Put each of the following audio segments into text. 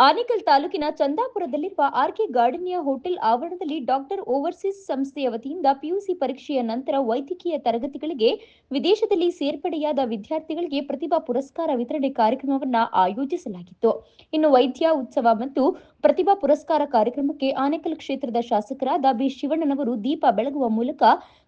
ಆನೇಕಲ್ ತಾಲೂಕಿನ ಚಂದಾಪುರದಲ್ಲಿರುವ RK ಗಾರ್ಡನಿಯಾ hotel ಆವರಣದಲ್ಲಿ doctor overseas ಸಂಸ್ಥೆಯ ವತಿಯಿಂದ ಪಿಯುಸಿ ಪರೀಕ್ಷೆಯ ನಂತರ ವೈದ್ಯಕೀಯ ತರಗತಿಗಳಿಗೆ ವಿದೇಶದಲ್ಲಿ ಸೇರ್ಪಡೆಯಾದ ವಿದ್ಯಾರ್ಥಿಗಳಿಗೆ ಪ್ರತಿಭಾ ಪುರಸ್ಕಾರ ವಿತರಣೆ ಕಾರ್ಯಕ್ರಮವನ್ನು ಆಯೋಜಿಸಲಾಗಿತ್ತು. ಇನ್ನು ವೈದ್ಯ ಉತ್ಸವ ಮತ್ತು ಪ್ರತಿಭಾ ಪುರಸ್ಕಾರ ಕಾರ್ಯಕ್ರಮಕ್ಕೆ ಆನೇಕಲ್ ಕ್ಷೇತ್ರದ ಶಾಸಕರಾದ ಬಿ ಶಿವಣ್ಣನವರು ದೀಪ ಬೆಳಗುವ ಮೂಲಕ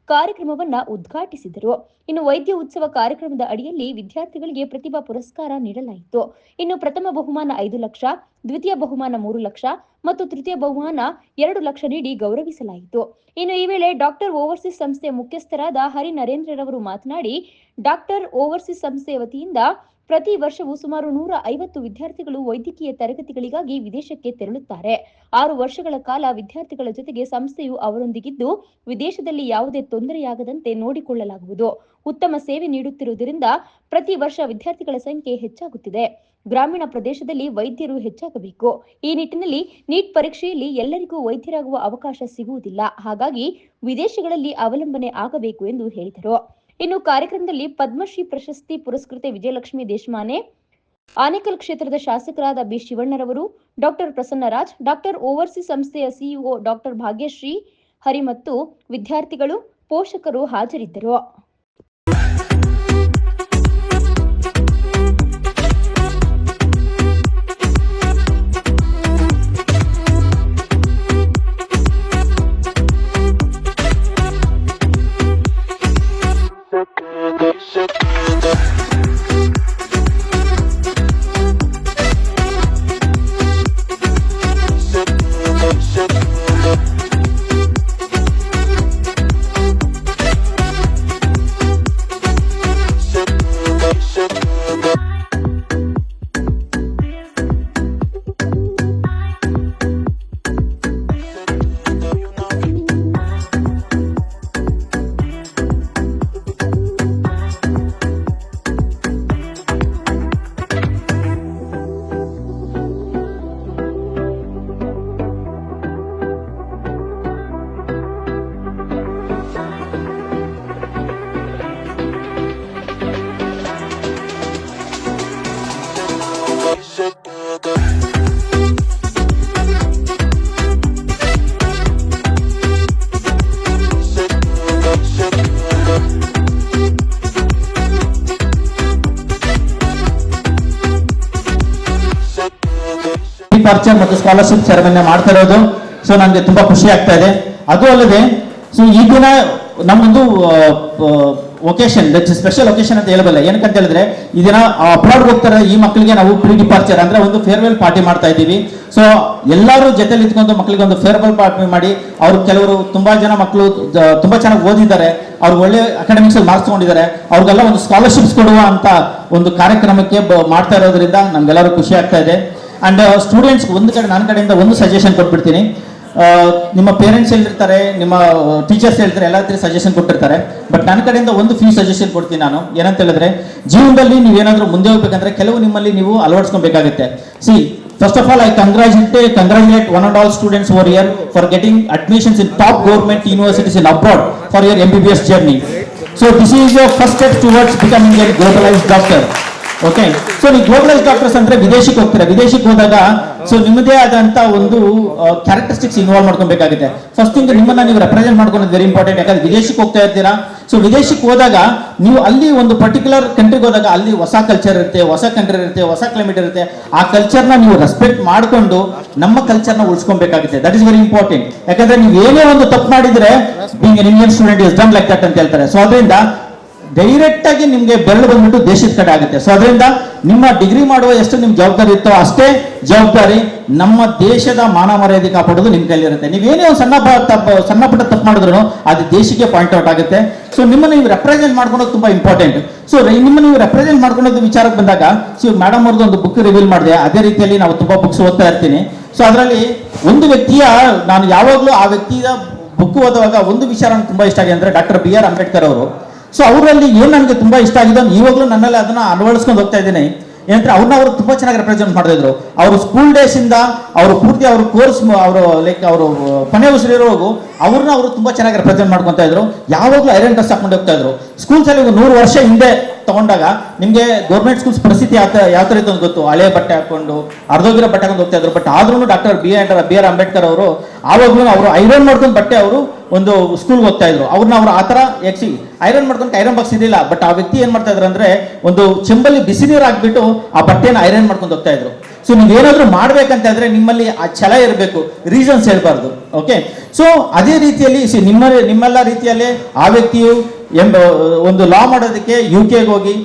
ಕಾರ್ಯಕ್ರಮವನ್ನು ಉದ್ಘಾಟಿಸಿದರು. ಇನ್ನು ವೈದ್ಯ ಉತ್ಸವ ಕಾರ್ಯಕ್ರಮದ ಅಡಿಯಲ್ಲಿ ವಿದ್ಯಾರ್ಥಿಗಳಿಗೆ ಪ್ರತಿಭಾ ಪುರಸ್ಕಾರ ನೀಡಲಾಯಿತು. ಇನ್ನು ಪ್ರಥಮ ಬಹುಮಾನ 5 ಲಕ್ಷ, ದ್ವಿತೀಯ ಬಹುಮಾನ 3 ಲಕ್ಷ ಮತ್ತು ತೃತೀಯ ಬಹುಮಾನ 2 ಲಕ್ಷ ನೀಡಿ ಗೌರವಿಸಲಾಯಿತು. ಇನ್ನು ಈ ವೇಳೆ ಡಾಕ್ಟರ್ ಓವರ್ಸೀಸ್ ಸಂಸ್ಥೆಯ ಮುಖ್ಯಸ್ಥರಾದ ಹರಿ ನರೇಂದ್ರರವರು ಮಾತನಾಡಿ, ಡಾಕ್ಟರ್ ಓವರ್ಸೀಸ್ ಸಂಸ್ಥೆಯ ವತಿಯಿಂದ ಪ್ರತಿ ವರ್ಷವೂ ಸುಮಾರು 150 ವಿದ್ಯಾರ್ಥಿಗಳು ವೈದ್ಯಕೀಯ ತರಗತಿಗಳಿಗಾಗಿ ವಿದೇಶಕ್ಕೆ ತೆರಳುತ್ತಾರೆ. 6 ವರ್ಷಗಳ ಕಾಲ ವಿದ್ಯಾರ್ಥಿಗಳ ಜೊತೆಗೆ ಸಂಸ್ಥೆಯು ಅವರೊಂದಿಗಿದ್ದು ವಿದೇಶದಲ್ಲಿ ಯಾವುದೇ ತೊಂದರೆಯಾಗದಂತೆ ನೋಡಿಕೊಳ್ಳಲಾಗುವುದು. ಉತ್ತಮ ಸೇವೆ ನೀಡುತ್ತಿರುವುದರಿಂದ ಪ್ರತಿ ವರ್ಷ ವಿದ್ಯಾರ್ಥಿಗಳ ಸಂಖ್ಯೆ ಹೆಚ್ಚಾಗುತ್ತಿದೆ. ಗ್ರಾಮೀಣ ಪ್ರದೇಶದಲ್ಲಿ ವೈದ್ಯರು ಹೆಚ್ಚಾಗಬೇಕು. ಈ ನಿಟ್ಟಿನಲ್ಲಿ ನೀಟ್ ಪರೀಕ್ಷೆಯಲ್ಲಿ ಎಲ್ಲರಿಗೂ ವೈದ್ಯರಾಗುವ ಅವಕಾಶ ಸಿಗುವುದಿಲ್ಲ. ಹಾಗಾಗಿ ವಿದೇಶಗಳಲ್ಲಿ ಅವಲಂಬನೆ ಆಗಬೇಕು ಎಂದು ಹೇಳಿದರು. ಇನ್ನು ಕಾರ್ಯಕ್ರಮದಲ್ಲಿ ಪದ್ಮಶ್ರೀ ಪ್ರಶಸ್ತಿ ಪುರಸ್ಕೃತೆ ವಿಜಯಲಕ್ಷ್ಮಿ ದೇಶಮಾನೆ, ಆನೇಕಲ್ ಕ್ಷೇತ್ರದ ಶಾಸಕರಾದ ಬಿ ಶಿವಣ್ಣರವರು, ಡಾಕ್ಟರ್ ಪ್ರಸನ್ನರಾಜ್, ಡಾಕ್ಟರ್ ಓವರ್ಸೀಸ್ ಸಂಸ್ಥೆಯ ಸಿಇಒ ಡಾಕ್ಟರ್ ಭಾಗ್ಯಶ್ರೀ ಹರಿ ಮತ್ತು ವಿದ್ಯಾರ್ಥಿಗಳು, ಪೋಷಕರು ಹಾಜರಿದ್ದರು. ಪರಿಚಯ ಮತ್ತು ಸ್ಕಾಲರ್ಶಿಪ್ ಸೆರೆಮನಿ ಮಾಡ್ತಾ ಇರೋದು. ಸೊ ನನಗೆ ತುಂಬಾ ಖುಷಿ ಆಗ್ತಾ ಇದೆ. ಅದು ಅಲ್ಲದೆ ಸೊ ಈ ದಿನ ನಮ್ಮೊಂದು ಒಕೇಶನ್, ಸ್ಪೆಷಲ್ ಒಕೇಶನ್ ಅಂತ ಹೇಳಬಲ್ಲ. ಏನಕ್ಕಂತ ಹೇಳಿದ್ರೆ ಈ ದಿನ ಅಬ್ರಾಡ್ ಹೋಗ್ತಾರೆ ಈ ಮಕ್ಕಳಿಗೆ ನಾವು ಪ್ರೀ ಡಿಪಾರ್ಚರ್ ಅಂದ್ರೆ ಒಂದು ಫೇರ್ವೆಲ್ ಪಾರ್ಟಿ ಮಾಡ್ತಾ ಇದ್ದೀವಿ. ಸೊ ಎಲ್ಲರೂ ಜೊತೆಲಿ ಇಟ್ಕೊಂಡು ಮಕ್ಕಳಿಗೆ ಒಂದು ಫೇರ್ವೆಲ್ ಪಾರ್ಟಿ ಮಾಡಿ, ಅವ್ರು ಕೆಲವರು ತುಂಬಾ ಜನ ಮಕ್ಕಳು ತುಂಬಾ ಚೆನ್ನಾಗಿ ಓದಿದ್ದಾರೆ, ಅವ್ರು ಒಳ್ಳೆ ಅಕಾಡೆಮಿಕ್ಸ್ ಅಲ್ಲಿ ಮಾರ್ಕ್ಸ್ ತಗೊಂಡಿದ್ದಾರೆ, ಅವ್ರಿಗೆಲ್ಲ ಒಂದು ಸ್ಕಾಲರ್ಶಿಪ್ಸ್ ಕೊಡುವ ಅಂತ ಒಂದು ಕಾರ್ಯಕ್ರಮಕ್ಕೆ ಮಾಡ್ತಾ ಇರೋದ್ರಿಂದ ನಮ್ಗೆಲ್ಲರೂ ಖುಷಿ ಆಗ್ತಾ ಇದೆ. ಅಂಡ್ ಸ್ಟೂಡೆಂಟ್ಸ್ ನನ್ನ ಕಡೆಯಿಂದ ಒಂದು ಸಜೆಷನ್ ಕೊಟ್ಬಿಡ್ತೀನಿ. ನಿಮ್ಮ ಪೇರೆಂಟ್ಸ್ ಹೇಳಿರ್ತಾರೆ, ನಿಮ್ಮ ಟೀಚರ್ಸ್ ಹೇಳ್ತಾರೆ, ಎಲ್ಲ ಸಜೆಷನ್ ಕೊಟ್ಟಿರ್ತಾರೆ. ಬಟ್ ನನ್ನ ಕಡೆಯಿಂದ ಒಂದು ಫ್ಯೂ ಸಜೆಷನ್ ಕೊಡ್ತೀನಿ ನಾನು. ಏನಂತ ಹೇಳಿದ್ರೆ, ಜೀವನದಲ್ಲಿ ನೀವೇನಾದ್ರೂ ಮುಂದೆ ಹೋಗ್ಬೇಕಂದ್ರೆ ಕೆಲವು ನಿಮ್ಮಲ್ಲಿ ನೀವು ಅಳವಡಿಸ್ಕೊಬೇಕಾಗುತ್ತೆ. See, first of all, I congratulate one and all students over here for getting admissions in top government universities in abroad for your MBBS journey. So this is your first step towards becoming a globalized doctor. Okay, so ನೀವು globalise doctors ಅಂದ್ರೆ ವಿದೇಶಕ್ಕೆ ಹೋಗ್ತೀರಾ. ವಿದೇಶಕ್ಕೆ ಹೋದಾಗ so ನಿಮ್ಮದೇ ಆದಂತ ಒಂದು characteristics involve ಮಾಡ್ಕೊಬೇಕಾಗುತ್ತೆ. First thing, ನಿಮ್ಮನ್ನ ನೀವು ರೆಪ್ರೆಸೆಂಟ್ ಮಾಡ್ಕೊಳ್ಳೋದು ವೆರಿ ಇಂಪಾರ್ಟೆಂಟ್. ಯಾಕಂದ್ರೆ ವಿದೇಶಕ್ಕೆ ಹೋಗ್ತಾ ಇರ್ತೀರಾ. ಸೊ ವಿದೇಶಕ್ಕೆ ಹೋದಾಗ ನೀವು ಅಲ್ಲಿ ಒಂದು ಪರ್ಟಿಕ್ಯುಲರ್ ಕಂಟ್ರಿಗೆ ಹೋದಾಗ ಅಲ್ಲಿ ಹೊಸ ಕಲ್ಚರ್ ಇರುತ್ತೆ, ಹೊಸ ಕಂಟ್ರಿ ಇರುತ್ತೆ, ಹೊಸ ಕ್ಲೈಮೇಟ್ ಇರುತ್ತೆ. ಆ ಕಲ್ಚರ್ನ ನೀವು ರೆಸ್ಪೆಕ್ಟ್ ಮಾಡಿಕೊಂಡು ನಮ್ಮ ಕಲ್ಚರ್ನ ಉಳಿಸ್ಕೊಬೇಕಾಗುತ್ತೆ. That is very important. ಯಾಕಂದ್ರೆ ನೀವು ಏನೇ ಒಂದು ತಪ್ಪು ಮಾಡಿದ್ರೆ being an Indian student is done like that ಅಂತ ಹೇಳ್ತಾರೆ. ಸೊ ಅದರಿಂದ ಡೈರೆಕ್ಟ್ ಆಗಿ ನಿಮ್ಗೆ ಬೆರಳು ಬಂದ್ಬಿಟ್ಟು ದೇಶದ ಕಡೆ ಆಗುತ್ತೆ. ಸೊ ಅದರಿಂದ ನಿಮ್ಮ ಡಿಗ್ರಿ ಮಾಡುವ ಎಷ್ಟು ನಿಮ್ ಜವಾಬ್ದಾರಿ ಇತ್ತೋ ಅಷ್ಟೇ ಜವಾಬ್ದಾರಿ ನಮ್ಮ ದೇಶದ ಮಾನ ಮರ್ಯಾದೆ ಕಾಪಾಡೋದು ನಿಮ್ ಕೈಲಿರುತ್ತೆ. ನೀವೇನೇ ಒಂದು ಸಣ್ಣ ಪುಟ್ಟ ತಪ್ಪು ಮಾಡಿದ್ರು ಅದು ದೇಶಕ್ಕೆ ಪಾಯಿಂಟ್ ಔಟ್ ಆಗುತ್ತೆ. ಸೊ ನಿಮ್ಮನ್ನು ನೀವು ರೆಪ್ರೆಸೆಂಟ್ ಮಾಡ್ಕೊಳೋದು ತುಂಬಾ ಇಂಪಾರ್ಟೆಂಟ್. ಸೊ ನಿಮ್ಮನ್ನು ನೀವು ರೆಪ್ರೆಸೆಂಟ್ ಮಾಡ್ಕೊಳ್ಳೋದು ವಿಚಾರಕ್ಕೆ ಬಂದಾಗ, ಸೊ ಮೇಡಮ್ ಅವ್ರದ್ದು ಒಂದು ಬುಕ್ ರಿವೀಲ್ ಮಾಡಿದೆ. ಅದೇ ರೀತಿಯಲ್ಲಿ ನಾವು ತುಂಬಾ ಬುಕ್ಸ್ ಓದ್ತಾ ಇರ್ತೀನಿ. ಸೊ ಅದರಲ್ಲಿ ಒಂದು ವ್ಯಕ್ತಿಯ, ನಾನು ಯಾವಾಗಲೂ ಆ ವ್ಯಕ್ತಿಯ ಬುಕ್ ಓದುವಾಗ ಒಂದು ವಿಚಾರ ನನಗೆ ತುಂಬಾ ಇಷ್ಟ ಆಗಿದೆ ಅಂದ್ರೆ ಡಾಕ್ಟರ್ BR ಅಂಬೇಡ್ಕರ್ ಅವರು. ಸೊ ಅವರಲ್ಲಿ ಏನು ನನಗೆ ತುಂಬಾ ಇಷ್ಟ ಆಗಿದೆ, ಇವಾಗಲೂ ನನ್ನಲ್ಲಿ ಅದನ್ನ ಅಳವಡಿಸ್ಕೊಂಡು ಹೋಗ್ತಾ ಇದ್ದೀನಿ. ಏನಂದ್ರೆ ಅವ್ರು ತುಂಬಾ ಚೆನ್ನಾಗಿ ರೆಪ್ರೆಸೆಂಟ್ ಮಾಡ್ತಾ ಇದ್ರು. ಅವರು ಸ್ಕೂಲ್ ಡೇಸ್ ಇಂದ ಅವರು ಪೂರ್ತಿ ಅವ್ರ ಕೋರ್ಸ್ ಅವರು ಲೈಕ್ ಅವರು ಕೊನೆ ಉಸಿರಿರೋವರೆಗೂ ಅವರು ತುಂಬಾ ಚೆನ್ನಾಗಿ ರೆಪ್ರೆಸೆಂಟ್ ಮಾಡ್ಕೊಂತ ಇದ್ರು. ಯಾವಾಗಲೂ ಐರನ್ ಡ್ರೆಸ್ ಹಾಕೊಂಡು ಹೋಗ್ತಾ ಇದ್ರು. ಸ್ಕೂಲ್ಸ್ ಅಲ್ಲಿ 100 ವರ್ಷ ಹಿಂದೆ ತಗೊಂಡಾಗ ನಿಮಗೆ ಗೌರ್ಮೆಂಟ್ ಸ್ಕೂಲ್ಸ್ ಪರಿಸ್ಥಿತಿ ಯಾವ ಥರ ಇತ್ತು ಅಂತ ಗೊತ್ತು. ಹಳೆ ಬಟ್ಟೆ ಹಾಕೊಂಡು ಅರ್ಧೋಗಿರೋ ಬಟ್ಟೆ ಹಾಕೊಂಡು ಹೋಗ್ತಾ ಇದ್ರು. ಬಟ್ ಆದ್ರೂ ಡಾಕ್ಟರ್ BR ಅಂಬೇಡ್ಕರ್ ಅವರು ಆವಾಗಲೂ ಅವರು ಐರನ್ ಮಾಡ್ಕೊಂಡು ಬಟ್ಟೆ ಅವರು ಒಂದು ಸ್ಕೂಲ್ಗೆ ಹೋಗ್ತಾ ಇದ್ರು. ಅವ್ರನ್ನ ಅವ್ರು ಆ ಥರ ಐರನ್ ಮಾಡ್ಕೊಂಡು ಐರನ್ ಬಾಕ್ಸ್ ಇರಲಿಲ್ಲ. ಬಟ್ ಆ ವ್ಯಕ್ತಿ ಏನ್ ಮಾಡ್ತಾ ಇದ್ರು ಅಂದ್ರೆ ಒಂದು ಚೆಂಬಲ್ಲಿ ಬಿಸಿ ನೀರು ಹಾಕ್ಬಿಟ್ಟು ಆ ಬಟ್ಟೆನ ಐರನ್ ಮಾಡ್ಕೊಂಡು ಹೋಗ್ತಾ ಇದ್ರು. ಸೊ ನೀವೇನಾದ್ರೂ ಮಾಡ್ಬೇಕಂತ ಇದ್ರೆ ನಿಮ್ಮಲ್ಲಿ ಆ ಛಲ ಇರಬೇಕು, ರೀಸನ್ಸ್ ಹೇಳ್ಬಾರ್ದು. ಓಕೆ, ಸೊ ಅದೇ ರೀತಿಯಲ್ಲಿ ನಿಮ್ಮೆಲ್ಲ ರೀತಿಯಲ್ಲಿ ಆ ವ್ಯಕ್ತಿಯು ಒಂದು ಲಾ ಮಾಡೋದಕ್ಕೆ UK ಹೋಗಿ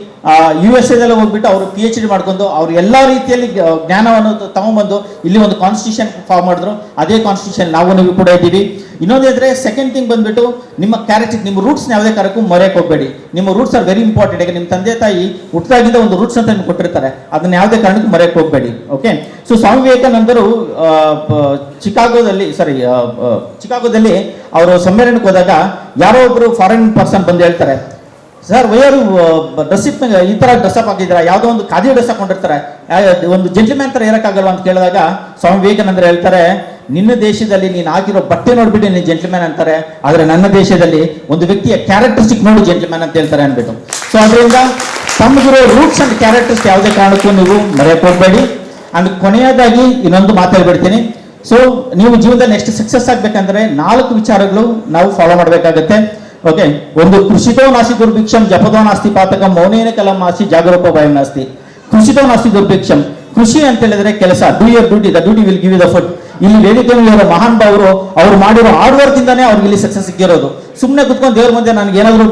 USA ಹೋಗ್ಬಿಟ್ಟು ಅವರು PhD ಮಾಡ್ಕೊಂಡು ಅವ್ರು ಎಲ್ಲಾ ರೀತಿಯಲ್ಲಿ ಜ್ಞಾನವನ್ನು ತಗೊಂಡ್ಬಂದು ಇಲ್ಲಿ ಒಂದು ಕಾನ್ಸ್ಟಿಟ್ಯೂಷನ್ ಫಾರ್ಮ್ ಮಾಡಿದ್ರು. ಅದೇ ಕಾನ್ಸ್ಟಿಟ್ಯೂಷನ್ ನೀವು ಕೂಡ ಇದ್ದೀವಿ. ಇನ್ನೊಂದಿದ್ರೆ ಸೆಕೆಂಡ್ ಥಿಂಗ್ ಬಂದ್ಬಿಟ್ಟು ನಿಮ್ಮ ಕ್ಯಾರೆಕ್ಟರ್, ನಿಮ್ಮ ರೂಟ್ಸ್ ಯಾವುದೇ ಕಾರಣಕ್ಕೂ ಮರೆಯಕ್ಕೆ ಹೋಗಬೇಡಿ. ನಿಮ್ಮ ರೂಟ್ಸ್ ಆರ್ ವೆರಿ ಇಂಪಾರ್ಟೆಂಟ್. ಈಗ ನಿಮ್ಮ ತಂದೆ ತಾಯಿ ಹುಟ್ಟಿದಾಗಿಂದ ಒಂದು ರೂಟ್ಸ್ ಅಂತ ನಿಮ್ಗೆ ಕೊಟ್ಟಿರ್ತಾರೆ, ಅದನ್ನ ಯಾವುದೇ ಕಾರಣಕ್ಕೂ ಮರೆಯಕ್ಕೆ ಹೋಗಬೇಡಿ. ಓಕೆ, ಸೊ ಸ್ವಾಮಿ ವಿವೇಕಾನಂದರು ಚಿಕಾಗೋದಲ್ಲಿ ಅವರು ಸಮ್ಮೇಳನಕ್ಕೆ ಹೋದಾಗ ಯಾರೋ ಒಬ್ರು ಫಾರಿನ್ ಪರ್ಸನ್ ಬಂದು ಹೇಳ್ತಾರೆ, ಸರ್ ವೈಯರು ಡ್ರೆಸ್ಸಿಪ್ ಈ ತರ ಡ್ರೆಸ್ಅಪ್ ಹಾಕಿದ್ರ, ಯಾವುದೋ ಒಂದು ಖಾದಿ ಡ್ರೆಸ್ ಹಾಕೊಂಡಿರ್ತಾರೆ, ಒಂದು ಜೆಂಟ್ಲ್ಮ್ಯಾನ್ ತರ ಇರಕ್ಕಾಗಲ್ವಾ ಅಂತ ಕೇಳಿದಾಗ ಸ್ವಾಮಿ ವಿವೇಕಾನಂದರು ಹೇಳ್ತಾರೆ, ನಿನ್ನ ದೇಶದಲ್ಲಿ ನೀನು ಹಾಕಿರೋ ಬಟ್ಟೆ ನೋಡ್ಬಿಟ್ಟು ನೀನು ಜೆಂಟ್ಲ್ಮ್ಯಾನ್ ಅಂತಾರೆ, ಆದ್ರೆ ನನ್ನ ದೇಶದಲ್ಲಿ ಒಂದು ವ್ಯಕ್ತಿಯ ಕ್ಯಾರೆಕ್ಟರಿಸ್ಟಿಕ್ ನೋಡಿ ಜೆಂಟ್ಲ್ಮ್ಯಾನ್ ಅಂತ ಹೇಳ್ತಾರೆ ಅನ್ಬಿಟ್ಟು. ಸೊ ಅದರಿಂದ ತಮ್ಮಗಿರೋ ರೂಟ್ಸ್ ಅಂಡ್ ಕ್ಯಾರೆಕ್ಟರ್ಸ್ ಯಾವುದೇ ಕಾರಣಕ್ಕೂ ನೀವು ಮರೆಯಕ್ಕೆ ಹೋಗ್ಬೇಡಿ. ಅಂಡ್ ಕೊನೆಯದಾಗಿ ಇನ್ನೊಂದು ಮಾತಾಡ್ಬಿಡ್ತೀನಿ. ಸೊ ನೀವು ಜೀವನದಲ್ಲಿ ನೆಕ್ಸ್ಟ್ ಸಕ್ಸಸ್ ಆಗ್ಬೇಕಂದ್ರೆ 4 ವಿಚಾರಗಳು ನಾವು ಫಾಲೋ ಮಾಡಬೇಕಾಗತ್ತೆ. ಓಕೆ, ಒಂದು ಕೃಷಿತೋ ನಾಸ್ತಿ ದುರ್ಭಿಕ್ಷಂ ಜಪದೋ ನಾಸ್ತಿ ಪಾತಕಂ ಮೌನೇನ ಕಲಂ ನಾಸ್ತಿ ಜಾಗರೂಪ ಭಯಂ ನಾಸ್ತಿ. ಕೃಷಿತೋ ನಾಸ್ತಿ ದುರ್ಭಿಕ್ಷಂ, ಕೃಷಿ ಅಂತ ಹೇಳಿದ್ರೆ ಕೆಲಸ, do your duty, the duty will give you the food. ಇಲ್ಲಿ ವೇದಿಕೆ ಮೇಲೆ ಮಹಾನ್ ಭಾವರು ಅವ್ರು ಮಾಡಿರೋ ಹಾರ್ಡ್ ವರ್ಕ್ ಇಂದಾನೆ ಅವ್ರಿಗೆ ಇಲ್ಲಿ ಸಕ್ಸಸ್ ಸಿಕ್ಕಿರೋದು. ಸುಮ್ಮನೆ ಕುತ್ಕೊಂಡು ದೇವ್ರ ಮುಂದೆ ನನಗೆ ಏನಾದ್ರು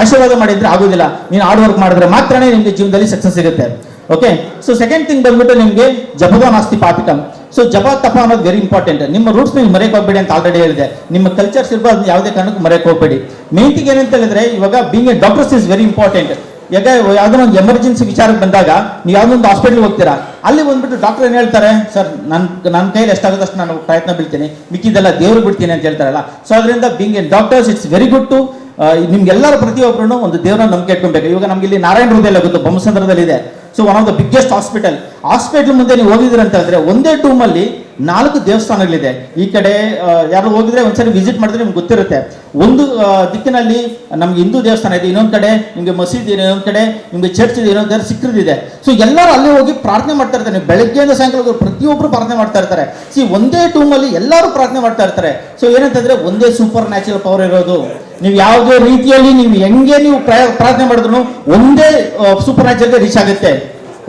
ಆಶೀರ್ವಾದ ಮಾಡಿದ್ರೆ ಆಗೋದಿಲ್ಲ. ನೀನು ಹಾರ್ಡ್ ವರ್ಕ್ ಮಾಡಿದ್ರೆ ಮಾತ್ರನೇ ನಿಮ್ಗೆ ಜೀವನದಲ್ಲಿ ಸಕ್ಸಸ್ ಸಿಗುತ್ತೆ. ಓಕೆ, ಸೊ ಸೆಕೆಂಡ್ ಥಿಂಗ್ ಬಂದ್ಬಿಟ್ಟು ನಿಮ್ಗೆ ಜಪದೋ ನಾಸ್ತಿ ಪಾತಕಂ. ಸೊ ಜಪ ತಪ ಅನ್ನೋದು ವೆರಿ ಇಂಪಾರ್ಟೆಂಟ್. ನಿಮ್ಮ ರೂಟ್ಸ್ ನೀವು ಮರೆಯಕ್ಕೆ ಹೋಗ್ಬೇಡಿ ಅಂತ ಆಲ್ರೆಡಿ ಹೇಳಿದೆ. ನಿಮ್ಮ ಕಲ್ಚರ್ಸ್ ಇರ್ಬೋದು, ಯಾವುದೇ ಕಾರಣಕ್ಕೂ ಮರೆಯಕ್ಕೆ ಹೋಗ್ಬೇಡಿ. ಮೇನ್ ಥಿಂಗ್ ಏನಂತ ಹೇಳಿದ್ರೆ ಇವಾಗ being a doctors is very important. ಯಾಕೆ ಯಾವ್ದೋ ಒಂದು ಎಮರ್ಜೆನ್ಸಿ ವಿಚಾರಕ್ಕೆ ಬಂದಾಗ ನೀವು ಯಾವ್ದೊಂದು ಹಾಸ್ಪಿಟಲ್ ಹೋಗ್ತೀರಾ, ಅಲ್ಲಿ ಬಂದ್ಬಿಟ್ಟು ಡಾಕ್ಟರ್ ಏನ್ ಹೇಳ್ತಾರೆ, ಸರ್ ನನ್ನ ಕೈಯಲ್ಲಿ ಎಷ್ಟಾಗುತ್ತೆ ಅಷ್ಟು ನಾನು ಪ್ರಯತ್ನ ಬೀಳ್ತೀನಿ, ಮಿಕ್ಕಿದೆಲ್ಲ ದೇವ್ರು ಬಿಡ್ತೀನಿ ಅಂತ ಹೇಳ್ತಾರಲ್ಲ. ಸೊ ಅದರಿಂದ being a doctors it's very good to ನಿಮ್ಗೆಲ್ಲರೂ ಪ್ರತಿಯೊಬ್ಬರು ಒಂದು ದೇವರನ್ನ ನಂಬಿಕೆ ಇಟ್ಕೊಬೇಕು. ಇವಾಗ ನಮ್ಗೆ ಇಲ್ಲಿ ನಾರಾಯಣ ಹೃದಯ ಗೊತ್ತು, ಬೊಮ್ಮಸಂದ್ರದಲ್ಲಿ ಇದೆ. So one of the biggest hospital ಮುಂದೆ ನೀವು ಹೋಗಿದ್ದೀರ ಅಂತ ಹೇಳಿದ್ರೆ ಒಂದೇ ಟೂಮಲ್ಲಿ 4 ದೇವಸ್ಥಾನಗಳಿದೆ. ಈ ಕಡೆ ಯಾರು ಹೋಗಿದ್ರೆ ಒಂದ್ಸರಿ ವಿಸಿಟ್ ಮಾಡಿದ್ರೆ ನಿಮ್ಗೆ ಗೊತ್ತಿರುತ್ತೆ. ಒಂದು ದಿಕ್ಕಿನಲ್ಲಿ ನಮ್ಗೆ ಹಿಂದೂ ದೇವಸ್ಥಾನ ಇದೆ, ಇನ್ನೊಂದು ಕಡೆ ನಿಮ್ಗೆ ಮಸೀದಿ ಇದೆ, ಇನ್ನೊಂದು ಕಡೆ ನಿಮ್ಗೆ ಚರ್ಚ್ ಇದೆ, ಇನ್ನೊಂದು ಕಡೆ ಸಿಖ್ರದಿದೆ. ಸೊ ಎಲ್ಲರೂ ಅಲ್ಲಿ ಹೋಗಿ ಪ್ರಾರ್ಥನೆ ಮಾಡ್ತಾ ಇರ್ತಾರೆ. ಬೆಳಗ್ಗೆಯಿಂದ ಸಾಯಂಕಾಲ ಪ್ರತಿಯೊಬ್ಬರು ಪ್ರಾರ್ಥನೆ ಮಾಡ್ತಾ ಇರ್ತಾರೆ. ಒಂದೇ ಟೂಮಲ್ಲಿ ಎಲ್ಲರೂ ಪ್ರಾರ್ಥನೆ ಮಾಡ್ತಾ ಇರ್ತಾರೆ. ಸೊ ಏನಂತಂದ್ರೆ ಒಂದೇ ಸೂಪರ್ ನ್ಯಾಚುರಲ್ ಪವರ್ ಇರೋದು. ನೀವು ಯಾವುದೇ ರೀತಿಯಲ್ಲಿ ನೀವು ಹೆಂಗೆ ನೀವು ಪ್ರಾರ್ಥನೆ ಮಾಡಿದ್ರು ಒಂದೇ ಸೂಪರ್ ನ್ಯಾಚುರಲ್ ರೀಚ್ ಆಗುತ್ತೆ.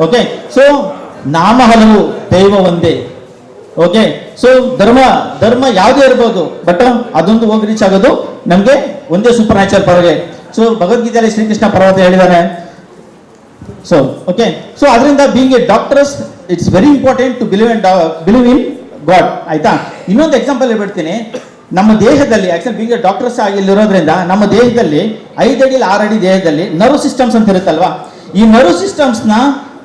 ಓಕೆ, ಸೊ ನಾಮ ಹಲವು ದೈವ ಒಂದೇ. ಓಕೆ, ಸೊ ಧರ್ಮ ಯಾವುದೇ ಇರ್ಬೋದು, ಬಟ್ ಅದೊಂದು ಹೋಗಿ ರೀಚ್ ಆಗೋದು ನಮ್ಗೆ ಒಂದೇ ಸೂಪರ್ ನ್ಯಾಚುರಲ್ ಪವರ್ಗೆ. ಸೊ ಭಗವದ್ಗೀತೆಯಲ್ಲಿ ಶ್ರೀಕೃಷ್ಣ ಪರ್ವತ ಹೇಳಿದಾನೆ. ಸೊ ಓಕೆ, ಸೊ ಅದರಿಂದ being a doctors it's very important to believe in God. ಆಯ್ತಾ, ಇನ್ನೊಂದು ಎಕ್ಸಾಂಪಲ್ ಹೇಳ್ಬಿಡ್ತೀನಿ. ನಮ್ಮ ದೇಹದಲ್ಲಿ ಆಕ್ಚುಲಿ ಬೀಂಗ್ ಎ ಡಾಕ್ಟರ್ಸ್ ಇಲ್ಲಿರೋದ್ರಿಂದ ನಮ್ಮ ದೇಹದಲ್ಲಿ 5 ಅಡಿ 6 ಅಡಿ ದೇಹದಲ್ಲಿ ನರ್ವ್ ಸಿಸ್ಟಮ್ಸ್ ಅಂತ ಇರುತ್ತಲ್ವಾ, ಈ ನರ್ವ್ ಸಿಸ್ಟಮ್ಸ್ ನ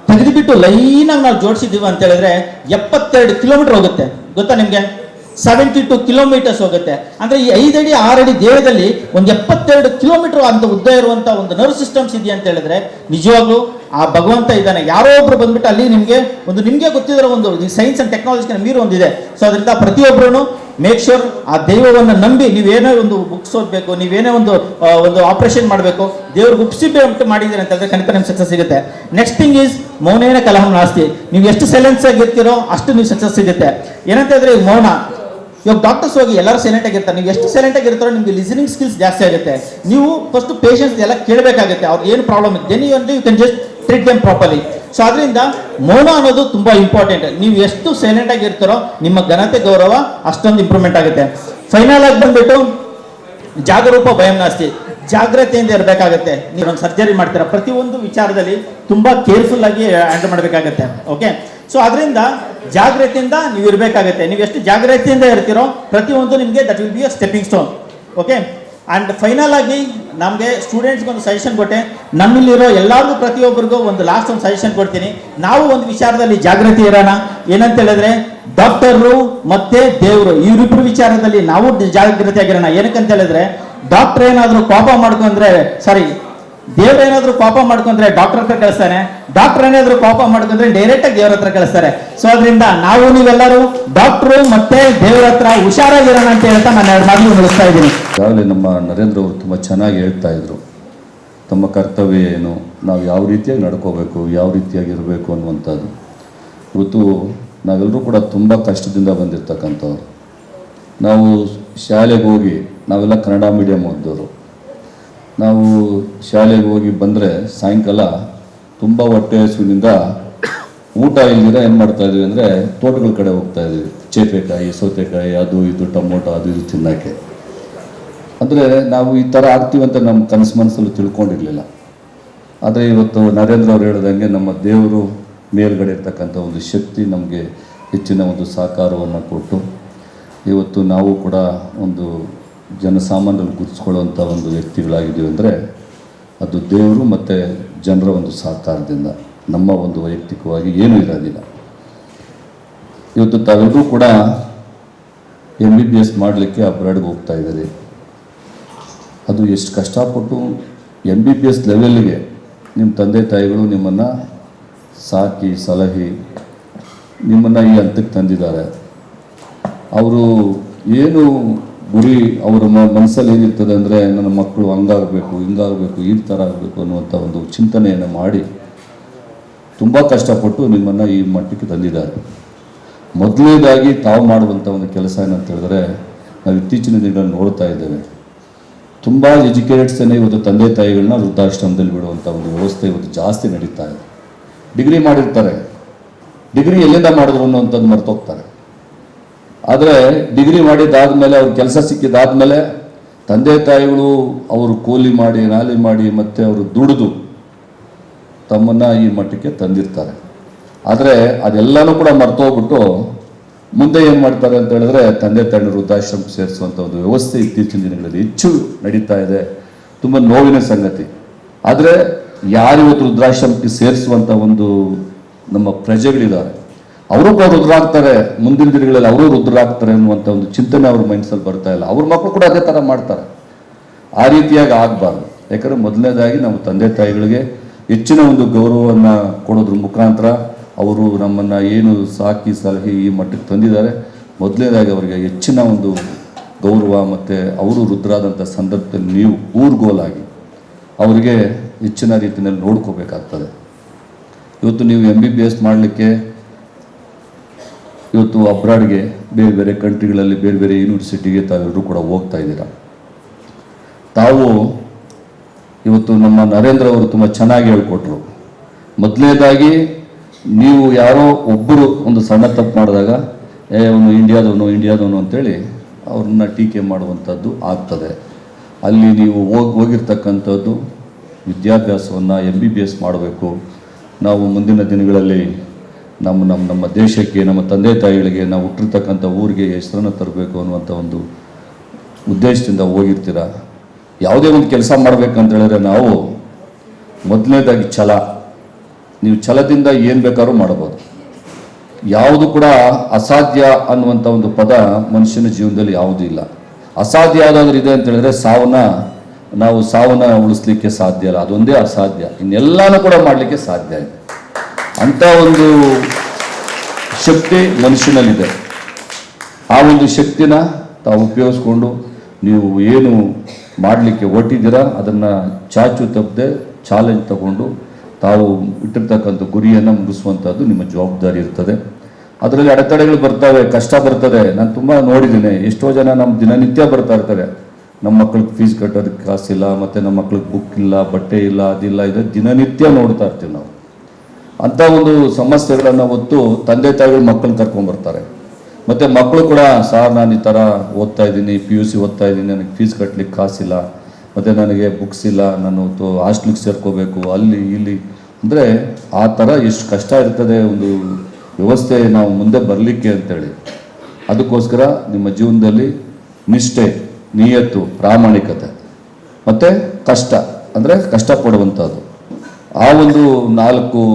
ತೆಗೆದುಬಿಟ್ಟು ಲೈನಾಗಿ ನಾವು ಜೋಡಿಸಿದೀವಿ ಅಂತ ಹೇಳಿದ್ರೆ 72 ಕಿಲೋಮೀಟರ್ ಹೋಗುತ್ತೆ. ಗೊತ್ತಾ ನಿಮ್ಗೆ? 72 ಕಿಲೋಮೀಟರ್ಸ್ ಹೋಗುತ್ತೆ. ಅಂದ್ರೆ ಈ 5 ಅಡಿ 6 ಅಡಿ ದೇಹದಲ್ಲಿ ಒಂದು 72 ಕಿಲೋಮೀಟರ್ ಅಂತ ಉದ್ದ ಇರುವಂತ ಒಂದು ನರ್ವ್ ಸಿಸ್ಟಮ್ಸ್ ಇದೆಯಾ ಅಂತ ಹೇಳಿದ್ರೆ ನಿಜವಾಗ್ಲೂ ಆ ಭಗವಂತ ಇದ್ದಾನೆ. ಯಾರೋ ಒಬ್ರು ಬಂದ್ಬಿಟ್ಟು ಅಲ್ಲಿ ನಿಮ್ಗೆ ಗೊತ್ತಿರೋ ಒಂದು ಸೈನ್ಸ್ ಅಂಡ್ ಟೆಕ್ನಾಲಜಿಗೆ ಮೀರು ಒಂದಿದೆ. ಸೊ ಅದರಿಂದ ಪ್ರತಿಯೊಬ್ಬರು ಮೇಕ್ ಶೋರ್ ಆ ದೈವವನ್ನು ನಂಬಿ ನೀವೇನೋ ಒಂದು ಬುಕ್ಸ್ ಓದಬೇಕು, ನೀವೇನೇ ಒಂದು ಆಪರೇಷನ್ ಮಾಡಬೇಕು, ದೇವ್ರಿಗೆ ಉಪ್ಸಿಟ್ಟು ಮಾಡಿದ್ದೀರಿ ಅಂತ ಹೇಳಿದ್ರೆ ಖಂಡಿತ ನಿಮ್ಗೆ ಸಕ್ಸಸ್ ಸಿಗುತ್ತೆ. ನೆಕ್ಸ್ಟ್ ಥಿಂಗ್ ಈಸ್ ಮೌನೇನ ಕಲಹಂ ನಾಸ್ತಿ. ನೀವು ಎಷ್ಟು ಸೈಲೆನ್ಸ್ ಆಗಿರ್ತೀರೋ ಅಷ್ಟು ನೀವು ಸಕ್ಸಸ್ ಸಿಗುತ್ತೆ. ಏನಂತ ಹೇಳಿದ್ರೆ ಈ ಮೌನ, ಇವಾಗ ಡಾಕ್ಟರ್ಸ್ ಹೋಗಿ ಎಲ್ಲರೂ ಸೈಲೆಂಟ್ ಆಗಿರ್ತಾರೆ. ನೀವು ಎಷ್ಟು ಸೈಲೆಂಟ್ ಆಗಿರ್ತಾರೋ ನಿಮ್ಗೆ ಲಿಸನಿಂಗ್ ಸ್ಕಿಲ್ಸ್ ಜಾಸ್ತಿ ಆಗುತ್ತೆ. ನೀವು ಫಸ್ಟ್ ಪೇಷನ್ಸ್ ಎಲ್ಲ ಕೇಳಬೇಕಾಗುತ್ತೆ, ಅವ್ರಿಗೆ ಏನು ಪ್ರಾಬ್ಲಮ್ ಇದೆ, then you can just treat them properly. So ಅದರಿಂದ ಮೌನ ಅನ್ನೋದು ತುಂಬಾ ಇಂಪಾರ್ಟೆಂಟ್. ನೀವು ಎಷ್ಟು ಸೈಲೆಂಟ್ ಆಗಿರ್ತಾರೋ ನಿಮ್ಮ ಘನತೆ ಗೌರವ ಅಷ್ಟೊಂದು ಇಂಪ್ರೂವ್ಮೆಂಟ್ ಆಗುತ್ತೆ. ಫೈನಲ್ ಆಗಿ ಬಂದ್ಬಿಟ್ಟು ಜಾಗರೂಪ ಭಯಂ ನಾಸ್ತಿ, ಜಾಗ್ರತೆಯಿಂದ ಇರಬೇಕಾಗತ್ತೆ. ನೀವು ಒಂದು ಸರ್ಜರಿ ಮಾಡ್ತೀರಾ, ಪ್ರತಿಯೊಂದು ವಿಚಾರದಲ್ಲಿ ತುಂಬಾ ಕೇರ್ಫುಲ್ ಆಗಿ ಹ್ಯಾಂಡಲ್ ಮಾಡಬೇಕಾಗತ್ತೆ. ಓಕೆ, ಸೊ ಅದರಿಂದ ಜಾಗ್ರತೆಯಿಂದ ನೀವು ಇರಬೇಕಾಗತ್ತೆ. ನೀವು ಎಷ್ಟು ಜಾಗ್ರತೆಯಿಂದ ಇರ್ತೀರೋ ಪ್ರತಿಯೊಂದು ನಿಮಗೆ that will be a stepping stone. Okay, and final ಆಗಿ ನಮಗೆ ಸ್ಟೂಡೆಂಟ್ಸ್ಗೆ ಒಂದು ಸಜೆಷನ್ ಕೊಟ್ಟೆ. ನಮ್ಮಲ್ಲಿರೋ ಎಲ್ಲರಿಗೂ ಪ್ರತಿಯೊಬ್ಬರಿಗೂ ಒಂದು ಲಾಸ್ಟ್ ಒಂದು ಸಜೆಷನ್ ಕೊಡ್ತೀನಿ. ನಾವು ಒಂದು ವಿಚಾರದಲ್ಲಿ ಜಾಗೃತಿ ಇರೋಣ. ಏನಂತ ಹೇಳಿದ್ರೆ ಡಾಕ್ಟರು ಮತ್ತೆ ದೇವರು ಇವರಿಬ್ಬರು ವಿಚಾರದಲ್ಲಿ ನಾವು ಜಾಗೃತಿ ಆಗಿರೋಣ. ಏನಕ್ಕಂತ ಹೇಳಿದ್ರೆ ಡಾಕ್ಟರ್ ಏನಾದ್ರು ಕೋಪ ಮಾಡ್ಕೊಂಡ್ರೆ ದೇವ್ರ ಏನಾದ್ರು ಕೋಪ ಮಾಡ್ಕೊಂಡ್ರೆ ಡಾಕ್ಟರ್ ಹತ್ರ ಕಳಿಸ್ತಾನೆ, ಡಾಕ್ಟರ್ ಏನಾದ್ರು ಕೋಪ ಮಾಡ್ಕೊಂಡ್ರೆ ಡೈರೆಕ್ಟ್ ಆಗಿ ದೇವ್ರ ಹತ್ರ ಕಳಿಸ್ತಾರೆ. ಸೊ ಅದರಿಂದ ನಾವು ನೀವೆಲ್ಲರೂ ಡಾಕ್ಟರು ಮತ್ತೆ ದೇವ್ರ ಹತ್ರ ಹುಷಾರಾಗಿರೋಣ ಅಂತ ಹೇಳ್ತಾ ನಾನು 2 ಮಾತು ಮುಗಿಸ್ತಾ ಇದ್ದೀನಿ. ಈಗಾಗಲೇ ನಮ್ಮ ನರೇಂದ್ರ ಅವರು ತುಂಬ ಚೆನ್ನಾಗಿ ಹೇಳ್ತಾ ಇದ್ರು. ತಮ್ಮ ಕರ್ತವ್ಯ ಏನು, ನಾವು ಯಾವ ರೀತಿಯಾಗಿ ನಡ್ಕೋಬೇಕು, ಯಾವ ರೀತಿಯಾಗಿರಬೇಕು ಅನ್ನುವಂಥದ್ದು. ಇವತ್ತು ನಾವೆಲ್ಲರೂ ಕೂಡ ತುಂಬ ಕಷ್ಟದಿಂದ ಬಂದಿರತಕ್ಕಂಥವ್ರು. ನಾವು ಶಾಲೆಗೆ ಹೋಗಿ, ನಾವೆಲ್ಲ ಕನ್ನಡ ಮೀಡಿಯಮ್ ಓದಿದವರು, ನಾವು ಶಾಲೆಗೆ ಹೋಗಿ ಬಂದರೆ ಸಾಯಂಕಾಲ ತುಂಬ ಹೊಟ್ಟೆ ಹಸುವಿನಿಂದ ಊಟ ಇಲ್ದಿರ ಏನು ಮಾಡ್ತಾಯಿದ್ವಿ ಅಂದರೆ ತೋಟಗಳ ಕಡೆ ಹೋಗ್ತಾಯಿದ್ವಿ. ಚೇಪೆಕಾಯಿ, ಸೌತೆಕಾಯಿ, ಅದು ಇದು ಟೊಮೊಟೊ ಅದು ಇದು ತಿನ್ನೋಕ್ಕೆ. ಅಂದರೆ ನಾವು ಈ ಥರ ಆಗ್ತೀವಿ ಅಂತ ನಮ್ಮ ಕನಸು ಮನಸ್ಸಲ್ಲೂ ತಿಳ್ಕೊಂಡಿರಲಿಲ್ಲ. ಆದರೆ ಇವತ್ತು ನರೇಂದ್ರ ಅವರು ಹೇಳ್ದಂಗೆ ನಮ್ಮ ದೇವರು ಮೇಲ್ಗಡೆ ಇರ್ತಕ್ಕಂಥ ಒಂದು ಶಕ್ತಿ ನಮಗೆ ಹೆಚ್ಚಿನ ಒಂದು ಸಹಕಾರವನ್ನು ಕೊಟ್ಟು ಇವತ್ತು ನಾವು ಕೂಡ ಒಂದು ಜನಸಾಮಾನ್ಯರಲ್ಲಿ ಗುರುತಿಸ್ಕೊಳ್ಳುವಂಥ ಒಂದು ವ್ಯಕ್ತಿಗಳಾಗಿದ್ದೀವಿ ಅಂದರೆ ಅದು ದೇವರು ಮತ್ತು ಜನರ ಒಂದು ಸಹಕಾರದಿಂದ, ನಮ್ಮ ಒಂದು ವೈಯಕ್ತಿಕವಾಗಿ ಏನೂ ಇರೋದಿಲ್ಲ. ಇವತ್ತು ತಾವೆಲ್ಲರೂ ಕೂಡ MBBS ಮಾಡಲಿಕ್ಕೆ ಅಬ್ರಾಡ್ಗೆ ಹೋಗ್ತಾ ಇದ್ದಾರೆ. ಅದು ಎಷ್ಟು ಕಷ್ಟಪಟ್ಟು MBBS ಲೆವೆಲ್ಗೆ ನಿಮ್ಮ ತಂದೆ ತಾಯಿಗಳು ನಿಮ್ಮನ್ನು ಸಾಕಿ ಸಲಹಿ ನಿಮ್ಮನ್ನು ಈ ಹಂತಕ್ಕೆ ತಂದಿದ್ದಾರೆ. ಅವರು ಏನು ಗುರಿ ಅವರ ಮನಸ್ಸಲ್ಲಿ ಏನಿರ್ತದೆ ಅಂದರೆ ನನ್ನ ಮಕ್ಕಳು ಹಂಗಾಗಬೇಕು, ಹಿಂಗಾಗಬೇಕು, ಈ ಥರ ಆಗಬೇಕು ಅನ್ನುವಂಥ ಒಂದು ಚಿಂತನೆಯನ್ನು ಮಾಡಿ ತುಂಬ ಕಷ್ಟಪಟ್ಟು ನಿಮ್ಮನ್ನು ಈ ಮಟ್ಟಕ್ಕೆ ತಂದಿದ್ದಾರೆ. ಮೊದಲನೇದಾಗಿ ತಾವು ಮಾಡುವಂಥ ಒಂದು ಕೆಲಸ ಏನಂತ ಹೇಳಿದ್ರೆ, ನಾವು ಇತ್ತೀಚಿನ ದಿನಗಳಲ್ಲಿ ನೋಡ್ತಾ ಇದ್ದೇವೆ, ತುಂಬ ಎಜುಕೇಟೆಡ್ಸನ್ನೇ ಇವತ್ತು ತಂದೆ ತಾಯಿಗಳನ್ನ ವೃದ್ಧಾಶ್ರಮದಲ್ಲಿ ಬಿಡುವಂಥ ಒಂದು ವ್ಯವಸ್ಥೆ ಇವತ್ತು ಜಾಸ್ತಿ ನಡೀತಾ ಇದೆ. ಡಿಗ್ರಿ ಮಾಡಿರ್ತಾರೆ, ಡಿಗ್ರಿ ಎಲ್ಲಿಂದ ಮಾಡಿದ್ರು ಅನ್ನೋಂಥದ್ದು ಮರ್ತೋಗ್ತಾರೆ. ಆದರೆ ಡಿಗ್ರಿ ಮಾಡಿದ್ದಾದಮೇಲೆ ಅವ್ರ ಕೆಲಸ ಸಿಕ್ಕಿದಾದ್ಮೇಲೆ ತಂದೆ ತಾಯಿಗಳು ಅವರು ಕೂಲಿ ಮಾಡಿ ನಾಲಿ ಮಾಡಿ ಮತ್ತು ಅವರು ದುಡಿದು ತಮ್ಮನ್ನು ಈ ಮಟ್ಟಕ್ಕೆ ತಂದಿರ್ತಾರೆ. ಆದರೆ ಅದೆಲ್ಲನೂ ಕೂಡ ಮರ್ತೋಗ್ಬಿಟ್ಟು ಮುಂದೆ ಏನು ಮಾಡ್ತಾರೆ ಅಂತ ಹೇಳಿದ್ರೆ ತಂದೆ ತಾಯಿ ವೃದ್ಧಾಶ್ರಮಕ್ಕೆ ಸೇರಿಸುವಂಥ ಒಂದು ವ್ಯವಸ್ಥೆ ಇತ್ತೀಚಿನ ದಿನಗಳಲ್ಲಿ ಹೆಚ್ಚು ನಡೀತಾ ಇದೆ. ತುಂಬ ನೋವಿನ ಸಂಗತಿ. ಆದರೆ ಯಾರಿವತ್ತು ವೃದ್ಧಾಶ್ರಮಕ್ಕೆ ಸೇರಿಸುವಂಥ ಒಂದು ನಮ್ಮ ಪ್ರಜೆಗಳಿದ್ದಾರೆ, ಅವರು ಕೂಡ ವೃದ್ಧರಾಗ್ತಾರೆ, ಮುಂದಿನ ದಿನಗಳಲ್ಲಿ ಅವರು ವೃದ್ಧರಾಗ್ತಾರೆ ಅನ್ನುವಂಥ ಒಂದು ಚಿಂತನೆ ಅವ್ರ ಮೈಂಡ್ಸಲ್ಲಿ ಬರ್ತಾ ಇಲ್ಲ. ಅವ್ರ ಮಕ್ಕಳು ಕೂಡ ಅದೇ ಥರ ಮಾಡ್ತಾರೆ. ಆ ರೀತಿಯಾಗಿ ಆಗಬಾರ್ದು. ಯಾಕಂದರೆ ಮೊದಲನೇದಾಗಿ ನಮ್ಮ ತಂದೆ ತಾಯಿಗಳಿಗೆ ಹೆಚ್ಚಿನ ಒಂದು ಗೌರವವನ್ನು ಕೊಡೋದ್ರ ಮುಖಾಂತರ ಅವರು ನಮ್ಮನ್ನು ಏನು ಸಾಕಿ ಸಲಹೆ ಈ ಮಟ್ಟಕ್ಕೆ ತಂದಿದ್ದಾರೆ, ಮೊದಲನೇದಾಗಿ ಅವರಿಗೆ ಹೆಚ್ಚಿನ ಒಂದು ಗೌರವ ಮತ್ತು ಅವರು ವೃದ್ಧರಾದಂಥ ಸಂದರ್ಭದಲ್ಲಿ ನೀವು ಊರ್ಗೋಲಾಗಿ ಅವರಿಗೆ ಹೆಚ್ಚಿನ ರೀತಿಯಲ್ಲಿ ನೋಡ್ಕೋಬೇಕಾಗ್ತದೆ. ಇವತ್ತು ನೀವು MBBS ಮಾಡಲಿಕ್ಕೆ ಇವತ್ತು ಅಬ್ರಾಡ್ಗೆ ಬೇರೆ ಬೇರೆ ಕಂಟ್ರಿಗಳಲ್ಲಿ ಬೇರೆ ಬೇರೆ ಯೂನಿವರ್ಸಿಟಿಗೆ ತಾವೆಲ್ಲರೂ ಕೂಡ ಹೋಗ್ತಾ ಇದ್ದೀರಾ. ತಾವು ಇವತ್ತು ನಮ್ಮ ನರೇಂದ್ರ ಅವರು ತುಂಬ ಚೆನ್ನಾಗಿ ಹೇಳ್ಕೊಟ್ರು. ಮೊದಲನೇದಾಗಿ ನೀವು ಯಾರೋ ಒಬ್ಬರು ಒಂದು ಸಣ್ಣ ತಪ್ಪು ಮಾಡಿದಾಗ ಅವನು ಇಂಡಿಯಾದವನು ಅಂತೇಳಿ ಅವ್ರನ್ನ ಟೀಕೆ ಮಾಡುವಂಥದ್ದು ಆಗ್ತದೆ. ಅಲ್ಲಿ ನೀವು ಹೋಗಿರ್ತಕ್ಕಂಥದ್ದು ವಿದ್ಯಾಭ್ಯಾಸವನ್ನು MBBS ಮಾಡಬೇಕು. ನಾವು ಮುಂದಿನ ದಿನಗಳಲ್ಲಿ ನಮ್ಮ ದೇಶಕ್ಕೆ, ನಮ್ಮ ತಂದೆ ತಾಯಿಗಳಿಗೆ, ನಾವು ಹುಟ್ಟಿರ್ತಕ್ಕಂಥ ಊರಿಗೆ ಹೆಸರನ್ನು ತರಬೇಕು ಅನ್ನುವಂಥ ಒಂದು ಉದ್ದೇಶದಿಂದ ಹೋಗಿರ್ತೀರ. ಯಾವುದೇ ಒಂದು ಕೆಲಸ ಮಾಡಬೇಕಂತ ಹೇಳಿದ್ರೆ ನಾವು ಮೊದಲನೇದಾಗಿ ಛಲ. ನೀವು ಛಲದಿಂದ ಏನು ಬೇಕಾದ್ರೂ ಮಾಡ್ಬೋದು. ಯಾವುದು ಕೂಡ ಅಸಾಧ್ಯ ಅನ್ನುವಂಥ ಒಂದು ಪದ ಮನುಷ್ಯನ ಜೀವನದಲ್ಲಿ ಯಾವುದೂ ಇಲ್ಲ. ಅಸಾಧ್ಯ ಯಾವುದಾದ್ರೂ ಇದೆ ಅಂತ ಹೇಳಿದ್ರೆ ಸಾವನ್ನ ಉಳಿಸ್ಲಿಕ್ಕೆ ಸಾಧ್ಯ ಇಲ್ಲ, ಅದೊಂದೇ ಅಸಾಧ್ಯ. ಇನ್ನೆಲ್ಲಾನು ಕೂಡ ಮಾಡಲಿಕ್ಕೆ ಸಾಧ್ಯ ಇದೆ. ಅಂಥ ಒಂದು ಶಕ್ತಿ ಮನುಷ್ಯನಲ್ಲಿದೆ. ಆ ಒಂದು ಶಕ್ತಿನ ತಾವು ಉಪಯೋಗಿಸ್ಕೊಂಡು ನೀವು ಏನು ಮಾಡಲಿಕ್ಕೆ ಹೊರಟಿದ್ದೀರಾ ಅದನ್ನು ಚಾಚು ತಪ್ಪದೆ ಚಾಲೆಂಜ್ ತಗೊಂಡು ತಾವು ಇಟ್ಟಿರ್ತಕ್ಕಂಥ ಗುರಿಯನ್ನು ಮುಗಿಸುವಂಥದ್ದು ನಿಮ್ಮ ಜವಾಬ್ದಾರಿ ಇರ್ತದೆ. ಅದರಲ್ಲಿ ಅಡೆತಡೆಗಳು ಬರ್ತವೆ, ಕಷ್ಟ ಬರ್ತದೆ. ನಾನು ತುಂಬ ನೋಡಿದ್ದೀನಿ. ಎಷ್ಟೋ ಜನ ನಮ್ಮ ದಿನನಿತ್ಯ ಬರ್ತಾ ಇರ್ತಾರೆ, ನಮ್ಮ ಮಕ್ಳಿಗೆ ಫೀಸ್ ಕಟ್ಟೋದಕ್ಕೆ ಕಾಸಿಲ್ಲ, ಮತ್ತು ನಮ್ಮ ಮಕ್ಳಿಗೆ ಬುಕ್ ಇಲ್ಲ, ಬಟ್ಟೆ ಇಲ್ಲ, ಅದಿಲ್ಲ, ಇದು ದಿನನಿತ್ಯ ನೋಡ್ತಾ ಇರ್ತೀವಿ ನಾವು. ಅಂಥ ಒಂದು ಸಮಸ್ಯೆಗಳನ್ನು ಹೊತ್ತು ತಂದೆ ತಾಯಿಗಳು ಮಕ್ಕಳನ್ನ ಕರ್ಕೊಂಡ್ಬರ್ತಾರೆ. ಮತ್ತು ಮಕ್ಕಳು ಕೂಡ ಸಾರ್ ನಾನು ಈ ಥರ ಓದ್ತಾ ಇದ್ದೀನಿ, PUC ಓದ್ತಾ ಇದ್ದೀನಿ, ನನಗೆ ಫೀಸ್ ಕಟ್ಟಲಿಕ್ಕೆ ಕಾಸಿಲ್ಲ, ಮತ್ತು ನನಗೆ ಬುಕ್ಸ್ ಇಲ್ಲ, ನಾನು ಹಾಸ್ಟ್ಲಿಗೆ ಸೇರ್ಕೋಬೇಕು, ಅಲ್ಲಿ ಇಲ್ಲಿ ಅಂದರೆ ಆ ಥರ ಎಷ್ಟು ಕಷ್ಟ ಇರ್ತದೆ ಒಂದು ವ್ಯವಸ್ಥೆ ನಾವು ಮುಂದೆ ಬರಲಿಕ್ಕೆ ಅಂತೇಳಿ. ಅದಕ್ಕೋಸ್ಕರ ನಿಮ್ಮ ಜೀವನದಲ್ಲಿ ನಿಷ್ಠೆ, ನಿಯತ್ತು, ಪ್ರಾಮಾಣಿಕತೆ ಮತ್ತು ಕಷ್ಟ ಅಂದರೆ ಕಷ್ಟಪಡುವಂಥದ್ದು, ಆ ಒಂದು 4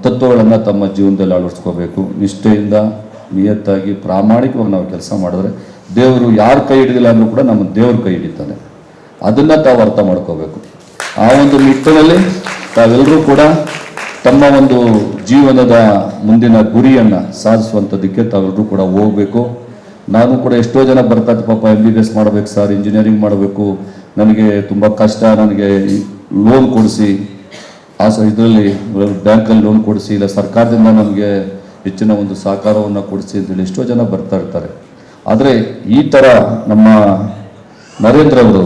ತತ್ವಗಳನ್ನು ತಮ್ಮ ಜೀವನದಲ್ಲಿ ಅಳವಡಿಸ್ಕೋಬೇಕು. ನಿಷ್ಠೆಯಿಂದ ನಿಯತ್ತಾಗಿ ಪ್ರಾಮಾಣಿಕವಾಗಿ ನಾವು ಕೆಲಸ ಮಾಡಿದ್ರೆ ದೇವರು ಯಾರು ಕೈ ಹಿಡಿದಿಲ್ಲ ಅಂದರೂ ಕೂಡ ನಮ್ಮ ದೇವರು ಕೈ ಹಿಡಿತಾನೆ. ಅದನ್ನು ತಾವು ಅರ್ಥ ಮಾಡ್ಕೋಬೇಕು. ಆ ಒಂದು ನಿಟ್ಟಿನಲ್ಲಿ ತಾವೆಲ್ಲರೂ ಕೂಡ ತಮ್ಮ ಒಂದು ಜೀವನದ ಮುಂದಿನ ಗುರಿಯನ್ನು ಸಾಧಿಸುವಂಥದ್ದಕ್ಕೆ ತಾವೆಲ್ಲರೂ ಕೂಡ ಹೋಗಬೇಕು. ನಾನು ಕೂಡ ಎಷ್ಟೋ ಜನ ಬರ್ತಾರೆ, ಪಾಪ MBBS ಮಾಡಬೇಕು ಸರ್, ಇಂಜಿನಿಯರಿಂಗ್ ಮಾಡಬೇಕು, ನನಗೆ ತುಂಬ ಕಷ್ಟ, ನನಗೆ ಲೋನ್ ಕೊಡಿಸಿ, ಇದರಲ್ಲಿ ಬ್ಯಾಂಕಲ್ಲಿ ಲೋನ್ ಕೊಡಿಸಿ, ಇಲ್ಲ ಸರ್ಕಾರದಿಂದ ನಮಗೆ ಹೆಚ್ಚಿನ ಒಂದು ಸಹಕಾರವನ್ನು ಕೊಡಿಸಿ ಅಂತೇಳಿ ಎಷ್ಟೋ ಜನ ಬರ್ತಾ ಇರ್ತಾರೆ. ಆದರೆ ಈ ಥರ ನಮ್ಮ ನರೇಂದ್ರ ಅವರು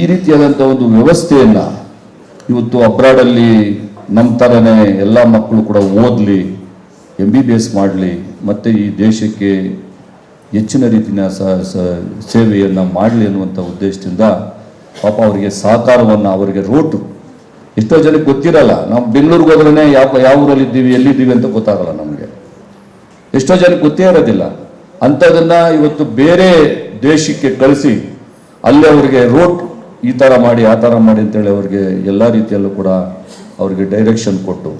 ಈ ರೀತಿಯಾದಂಥ ಒಂದು ವ್ಯವಸ್ಥೆಯನ್ನು ಇವತ್ತು ಅಬ್ರಾಡಲ್ಲಿ ನಮ್ಮ ಥರನೇ ಎಲ್ಲ ಮಕ್ಕಳು ಕೂಡ ಓದಲಿ, MBBS ಮಾಡಲಿ, ಮತ್ತು ಈ ದೇಶಕ್ಕೆ ಹೆಚ್ಚಿನ ರೀತಿಯ ಸೇವೆಯನ್ನು ಮಾಡಲಿ ಅನ್ನುವಂಥ ಉದ್ದೇಶದಿಂದ ಪಾಪ ಅವರಿಗೆ ಸಹಕಾರವನ್ನು, ಅವರಿಗೆ ರೋಟು ಎಷ್ಟೋ ಜನಕ್ಕೆ ಗೊತ್ತಿರಲ್ಲ. ನಾವು ಬೆಂಗಳೂರಿಗೆ ಹೋದ್ರೇ ಯಾವ ಊರಲ್ಲಿದ್ದೀವಿ, ಎಲ್ಲಿದ್ದೀವಿ ಅಂತ ಗೊತ್ತಾಗಲ್ಲ ನಮಗೆ. ಎಷ್ಟೋ ಜನಕ್ಕೆ ಗೊತ್ತೇ ಇರೋದಿಲ್ಲ. ಅಂಥದನ್ನು ಇವತ್ತು ಬೇರೆ ದೇಶಕ್ಕೆ ಕಳಿಸಿ ಅಲ್ಲೇ ಅವರಿಗೆ ರೋಟ್ ಈ ಥರ ಮಾಡಿ ಆ ಥರ ಮಾಡಿ ಅಂತೇಳಿ ಅವ್ರಿಗೆ ಎಲ್ಲ ರೀತಿಯಲ್ಲೂ ಕೂಡ ಅವರಿಗೆ ಡೈರೆಕ್ಷನ್ ಕೊಟ್ಟು,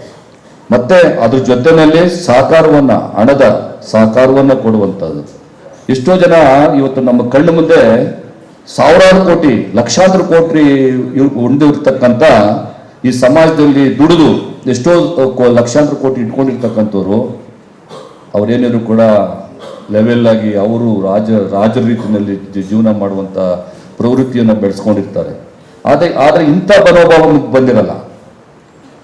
ಮತ್ತೆ ಅದ್ರ ಜೊತೆಯಲ್ಲಿ ಸಹಕಾರವನ್ನು, ಹಣದ ಸಹಕಾರವನ್ನು ಕೊಡುವಂಥದ್ದು. ಎಷ್ಟೋ ಜನ ಇವತ್ತು ನಮ್ಮ ಕಣ್ಣು ಮುಂದೆ ಸಾವಿರಾರು ಕೋಟಿ, ಲಕ್ಷಾಂತರ ಕೋಟಿ ಹೊಂದಿರ್ತಕ್ಕಂಥ ಈ ಸಮಾಜದಲ್ಲಿ ದುಡಿದು ಎಷ್ಟೋ ಲಕ್ಷಾಂತರ ಕೋಟಿ ಇಟ್ಕೊಂಡಿರ್ತಕ್ಕಂಥವ್ರು ಅವರೇನೇನು ಕೂಡ ಲೆವೆಲ್ ಆಗಿ ಅವರು ರಾಜರ ರೀತಿಯಲ್ಲಿ ಜೀವನ ಮಾಡುವಂಥ ಪ್ರವೃತ್ತಿಯನ್ನು ಬೆಳೆಸ್ಕೊಂಡಿರ್ತಾರೆ. ಆದರೆ ಇಂಥ ಮನೋಭಾವ ಬಂದಿರಲ್ಲ.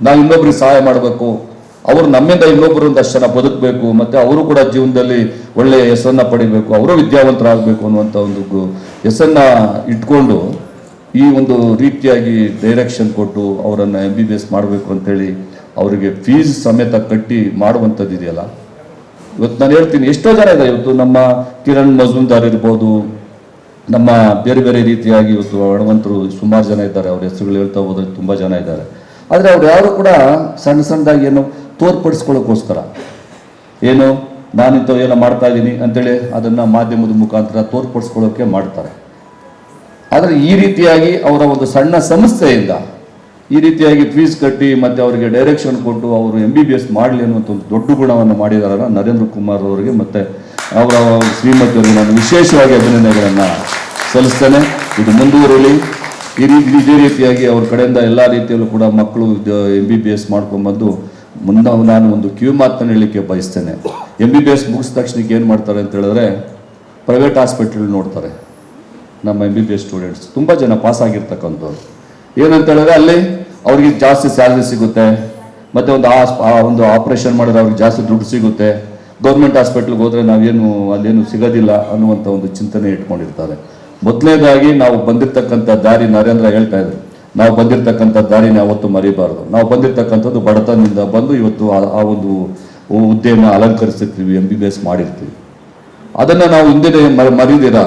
ನಾವು ಇನ್ನೊಬ್ರಿಗೆ ಸಹಾಯ ಮಾಡಬೇಕು, ಅವರು ನಮ್ಮಿಂದ ಇನ್ನೊಬ್ಬರು ಒಂದಷ್ಟು ಜನ ಬದುಕಬೇಕು, ಮತ್ತು ಅವರು ಕೂಡ ಜೀವನದಲ್ಲಿ ಒಳ್ಳೆಯ ಹೆಸರನ್ನು ಪಡಿಬೇಕು, ಅವರು ವಿದ್ಯಾವಂತರಾಗಬೇಕು ಅನ್ನುವಂಥ ಒಂದು ಹೆಸರನ್ನು ಇಟ್ಕೊಂಡು ಈ ಒಂದು ರೀತಿಯಾಗಿ ಡೈರೆಕ್ಷನ್ ಕೊಟ್ಟು ಅವರನ್ನು MBBS ಮಾಡಬೇಕು ಅಂತೇಳಿ ಅವರಿಗೆ ಫೀಸ್ ಸಮೇತ ಕಟ್ಟಿ ಮಾಡುವಂಥದ್ದು ಇದೆಯಲ್ಲ. ಇವತ್ತು ನಾನು ಹೇಳ್ತೀನಿ, ಎಷ್ಟೋ ಜನ ಇದೆ ಇವತ್ತು. ನಮ್ಮ ಕಿರಣ್ ಮಜುಮ್ದಾರ್ ಇರ್ಬೋದು, ನಮ್ಮ ಬೇರೆ ಬೇರೆ ರೀತಿಯಾಗಿ ಇವತ್ತು ಹಣವಂತರು ಸುಮಾರು ಜನ ಇದ್ದಾರೆ. ಅವ್ರ ಹೆಸರುಗಳು ಹೇಳ್ತಾ ಹೋದ್ರೆ ತುಂಬ ಜನ ಇದ್ದಾರೆ. ಆದರೆ ಅವ್ರು ಯಾರು ಕೂಡ ಸಣ್ಣದಾಗಿ ಏನು ತೋರ್ಪಡಿಸ್ಕೊಳ್ಳೋಕ್ಕೋಸ್ಕರ ಏನು ನಾನಿಂತ ಏನೋ ಮಾಡ್ತಾ ಇದ್ದೀನಿ ಅಂತೇಳಿ ಅದನ್ನು ಮಾಧ್ಯಮದ ಮುಖಾಂತರ ತೋರ್ಪಡಿಸ್ಕೊಳ್ಳೋಕ್ಕೆ ಮಾಡ್ತಾರೆ. ಆದರೆ ಈ ರೀತಿಯಾಗಿ ಅವರ ಒಂದು ಸಣ್ಣ ಸಂಸ್ಥೆಯಿಂದ ಈ ರೀತಿಯಾಗಿ ಫೀಸ್ ಕಟ್ಟಿ ಮತ್ತು ಅವರಿಗೆ ಡೈರೆಕ್ಷನ್ ಕೊಟ್ಟು ಅವರು MBBS ಮಾಡಲಿ ಅನ್ನುವಂಥ ಒಂದು ದೊಡ್ಡ ಗುಣವನ್ನು ಮಾಡಿದಾರಲ್ಲ ನರೇಂದ್ರ ಕುಮಾರ್ ಅವರಿಗೆ ಮತ್ತು ಅವರ ಶ್ರೀಮತಿಯವರಿಗೆ ನಾನು ವಿಶೇಷವಾಗಿ ಅಭಿನಂದನೆಗಳನ್ನು ಸಲ್ಲಿಸ್ತೇನೆ. ಇದು ಮುಂದುವರಿಯಲಿ. ಇದೇ ರೀತಿಯಾಗಿ ಅವ್ರ ಕಡೆಯಿಂದ ಎಲ್ಲ ರೀತಿಯಲ್ಲೂ ಕೂಡ ಮಕ್ಕಳು MBBS ಮಾಡ್ಕೊಂಬಂದು ನಾನು ಒಂದು ಮಾತನ್ನು ಹೇಳಲಿಕ್ಕೆ ಬಯಸ್ತೇನೆ. MBBS ಮುಗಿಸಿದ ತಕ್ಷಣಕ್ಕೆ ಏನು ಮಾಡ್ತಾರೆ ಅಂತ ಹೇಳಿದ್ರೆ ಪ್ರೈವೇಟ್ ಹಾಸ್ಪಿಟಲ್ ನೋಡ್ತಾರೆ. ನಮ್ಮ MBBS ಸ್ಟೂಡೆಂಟ್ಸ್ ತುಂಬ ಜನ ಪಾಸ್ ಆಗಿರ್ತಕ್ಕಂಥವ್ರು ಏನಂತ ಹೇಳಿದ್ರೆ ಅಲ್ಲಿ ಅವ್ರಿಗೆ ಜಾಸ್ತಿ ಸ್ಯಾಲ್ರಿ ಸಿಗುತ್ತೆ, ಮತ್ತು ಒಂದು ಆಪರೇಷನ್ ಮಾಡಿದ್ರೆ ಅವ್ರಿಗೆ ಜಾಸ್ತಿ ದುಡ್ಡು ಸಿಗುತ್ತೆ. ಗೌರ್ಮೆಂಟ್ ಹಾಸ್ಪಿಟ್ಲಿಗೆ ಹೋದರೆ ನಾವೇನು ಅಲ್ಲೇನು ಸಿಗೋದಿಲ್ಲ ಅನ್ನುವಂಥ ಒಂದು ಚಿಂತನೆ ಇಟ್ಕೊಂಡಿರ್ತಾರೆ. ಮೊದಲನೇದಾಗಿ ನಾವು ಬಂದಿರತಕ್ಕಂಥ ದಾರಿ, ನರೇಂದ್ರ ಹೇಳ್ತಾ ಇದ್ರು, ನಾವು ಬಂದಿರತಕ್ಕಂಥ ದಾರಿನ ಯಾವತ್ತೂ ಮರಿಬಾರ್ದು. ನಾವು ಬಂದಿರತಕ್ಕಂಥದ್ದು ಬಡತನದಿಂದ ಬಂದು ಇವತ್ತು ಆ ಒಂದು ಹುದ್ದೆಯನ್ನು ಅಲಂಕರಿಸಿರ್ತೀವಿ, MBBS ಮಾಡಿರ್ತೀವಿ. ಅದನ್ನು ನಾವು ಹಿಂದೆ ಮರಿದಿರ,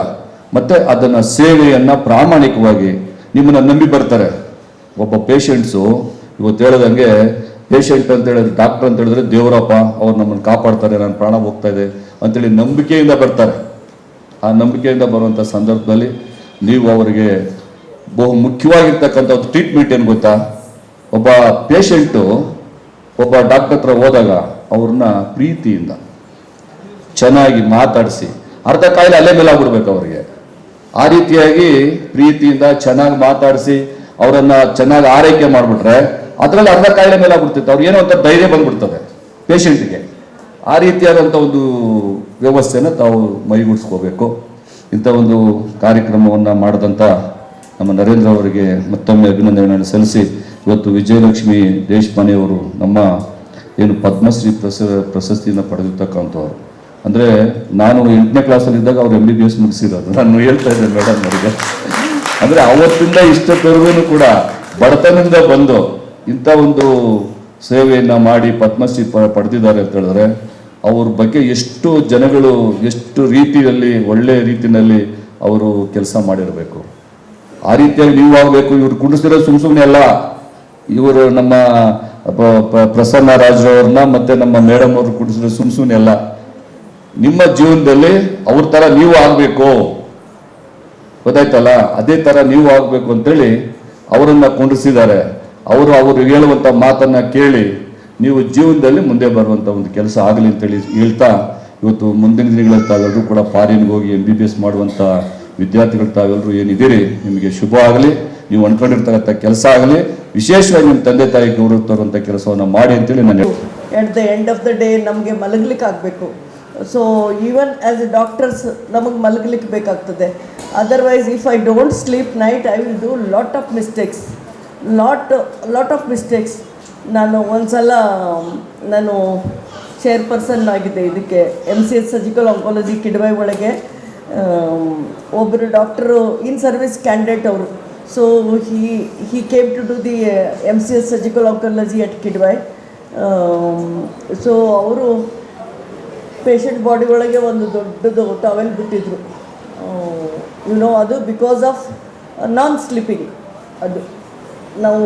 ಮತ್ತೆ ಅದನ್ನು ಸೇವೆಯನ್ನು ಪ್ರಾಮಾಣಿಕವಾಗಿ ನಿಮ್ಮನ್ನು ನಂಬಿ ಬರ್ತಾರೆ. ಒಬ್ಬ ಪೇಷಂಟ್ಸು ಇವತ್ತು ಹೇಳೋದಂಗೆ, ಪೇಷಂಟ್ ಅಂತ ಹೇಳಿದ್ರೆ ಡಾಕ್ಟರ್ ಅಂತ ಹೇಳಿದ್ರೆ ದೇವರಪ್ಪ, ಅವ್ರು ನಮ್ಮನ್ನು ಕಾಪಾಡ್ತಾರೆ, ನನ್ನ ಪ್ರಾಣ ಹೋಗ್ತಾ ಇದೆ ಅಂತೇಳಿ ನಂಬಿಕೆಯಿಂದ ಬರ್ತಾರೆ. ಆ ನಂಬಿಕೆಯಿಂದ ಬರುವಂಥ ಸಂದರ್ಭದಲ್ಲಿ ನೀವು ಅವರಿಗೆ ಬಹು ಮುಖ್ಯವಾಗಿರ್ತಕ್ಕಂಥ ಒಂದು ಟ್ರೀಟ್ಮೆಂಟ್ ಏನು ಗೊತ್ತಾ, ಒಬ್ಬ ಪೇಷಂಟು ಒಬ್ಬ ಡಾಕ್ಟರ್ ಹತ್ರ ಹೋದಾಗ ಅವ್ರನ್ನ ಪ್ರೀತಿಯಿಂದ ಚೆನ್ನಾಗಿ ಮಾತಾಡಿಸಿ, ಅರ್ಧ ಕಾಯಿಲೆ ಅಲ್ಲೇ ಮೇಲೆ ಆಗ್ಬಿಡ್ಬೇಕು ಅವ್ರಿಗೆ. ಆ ರೀತಿಯಾಗಿ ಪ್ರೀತಿಯಿಂದ ಚೆನ್ನಾಗಿ ಮಾತಾಡಿಸಿ ಅವರನ್ನ ಚೆನ್ನಾಗಿ ಆರೈಕೆ ಮಾಡಿಬಿಟ್ರೆ ಅದರಲ್ಲಿ ಅರ್ಧ ಕಾಯಿಲೆ ಮೇಲೆ ಆಗ್ಬಿಡ್ತಿತ್ತು. ಅವ್ರಿಗೆ ಏನೋ ಒಂಥರ ಧೈರ್ಯ ಬಂದ್ಬಿಡ್ತದೆ ಪೇಷಂಟ್ಗೆ. ಆ ರೀತಿಯಾದಂಥ ಒಂದು ವ್ಯವಸ್ಥೆನ ತಾವು ಮೈಗೂಡಿಸ್ಕೋಬೇಕು. ಇಂಥ ಒಂದು ಕಾರ್ಯಕ್ರಮವನ್ನು ಮಾಡಿದಂಥ ನಮ್ಮ ನರೇಂದ್ರ ಅವರಿಗೆ ಮತ್ತೊಮ್ಮೆ ಅಭಿನಂದನೆಗಳನ್ನು ಸಲ್ಲಿಸಿ, ಇವತ್ತು ವಿಜಯಲಕ್ಷ್ಮಿ ದೇಶಪಾಂಡೆಯವರು ನಮ್ಮ ಏನು ಪದ್ಮಶ್ರೀ ಪ್ರಶಸ್ತಿಯನ್ನು ಪಡೆದಿರ್ತಕ್ಕಂಥವ್ರು. ಅಂದರೆ ನಾನು 8ನೇ ಕ್ಲಾಸಲ್ಲಿದ್ದಾಗ ಅವ್ರು MBBS ಮುಗಿಸಿರೋದು. ನಾನು ಹೇಳ್ತಾ ಇದ್ದೆ ಮೇಡಮ್ ಅವರಿಗೆ, ಅಂದರೆ ಅವತ್ತಿಂದ ಇಷ್ಟವರೆಗೂ ಕೂಡ ಬಡತನದಿಂದ ಬಂದು ಇಂಥ ಒಂದು ಸೇವೆಯನ್ನು ಮಾಡಿ ಪದ್ಮಶ್ರೀ ಪಡೆದಿದ್ದಾರೆ ಅಂತ ಹೇಳಿದ್ರೆ ಅವ್ರ ಬಗ್ಗೆ ಎಷ್ಟು ಜನಗಳು ಎಷ್ಟು ರೀತಿಯಲ್ಲಿ ಒಳ್ಳೆಯ ರೀತಿಯಲ್ಲಿ ಅವರು ಕೆಲಸ ಮಾಡಿರಬೇಕು. ಆ ರೀತಿಯಾಗಿ ನೀವು ಆಗಬೇಕು. ಇವ್ರು ಕುಂಡಿಸಿರೋ ಸುಮ್ಮನೆ ಅಲ್ಲ. ಇವರು ನಮ್ಮ ಪ್ರಸನ್ನ ರಾಜ್ರವ್ರನ್ನ ಮತ್ತೆ ನಮ್ಮ ಮೇಡಮ್ ಅವರು ಕುಂಡಿಸಿರೋ ಸುಮ್ಮನೆ ಅಲ್ಲ. ನಿಮ್ಮ ಜೀವನದಲ್ಲಿ ಅವ್ರ ಥರ ನೀವು ಆಗಬೇಕು, ಗೊತ್ತಾಯ್ತಲ್ಲ? ಅದೇ ಥರ ನೀವು ಆಗಬೇಕು ಅಂತೇಳಿ ಅವರನ್ನು ಕೊಂಡಿಸಿದ್ದಾರೆ. ಅವರು ಹೇಳುವಂಥ ಮಾತನ್ನು ಕೇಳಿ ನೀವು ಜೀವನದಲ್ಲಿ ಮುಂದೆ ಬರುವಂಥ ಒಂದು ಕೆಲಸ ಆಗಲಿ ಅಂತೇಳಿ ಹೇಳ್ತಾ, ಇವತ್ತು ಮುಂದಿನ ದಿನಗಳಲ್ಲಿ ತಾವೆಲ್ಲರೂ ಕೂಡ ಫಾರಿನ್ಗೆ ಹೋಗಿ MBBS ಮಾಡುವಂಥ ವಿದ್ಯಾರ್ಥಿಗಳು ತಾವೆಲ್ಲರೂ ಏನಿದ್ದೀರಿ, ನಿಮಗೆ ಶುಭ ಆಗಲಿ. ನೀವು ಅನ್ಕೊಂಡಿರ್ತಕ್ಕಂಥ ಕೆಲಸ ಆಗಲಿ. ವಿಶೇಷವಾಗಿ ನಿಮ್ಮ ತಂದೆ ತಾಯಿ ಗೌರವ ತರುವಂಥ ಕೆಲಸವನ್ನು ಮಾಡಿ ಅಂತೇಳಿ ನಾನು at the end of the day ನಮಗೆ ಮಲಗ್ಲಿಕ್ಕೆ ಆಗಬೇಕು. So even as A doctors ನಮಗೆ ಮಲಗಲಿಕ್ಕೆ ಬೇಕಾಗ್ತದೆ. Otherwise if I don't sleep night I will do lot of mistakes. ನಾನು ಒಂದು ಸಲ ನಾನು ಚೇರ್ಪರ್ಸನ್ ಆಗಿದ್ದೆ ಇದಕ್ಕೆ MCH ಸರ್ಜಿಕಲ್ ಆಂಕಾಲಜಿ ಕಿಡ್ವೈ ಒಳಗೆ. ಒಬ್ಬರು ಡಾಕ್ಟರು ಇನ್ ಸರ್ವಿಸ್ ಕ್ಯಾಂಡಿಡೇಟ್ ಅವರು. So he came to do the MCH surgical oncology at Kidwai. So ಅವರು ಪೇಷಂಟ್ ಬಾಡಿ ಒಳಗೆ ಒಂದು ದೊಡ್ಡದು ಟವೆಲ್ ಬಿಟ್ಟಿದ್ರು. ಅದು ಬಿಕಾಸ್ ಆಫ್ ನಾನ್ ಸ್ಲೀಪಿಂಗ್. ಅದು ನಾವು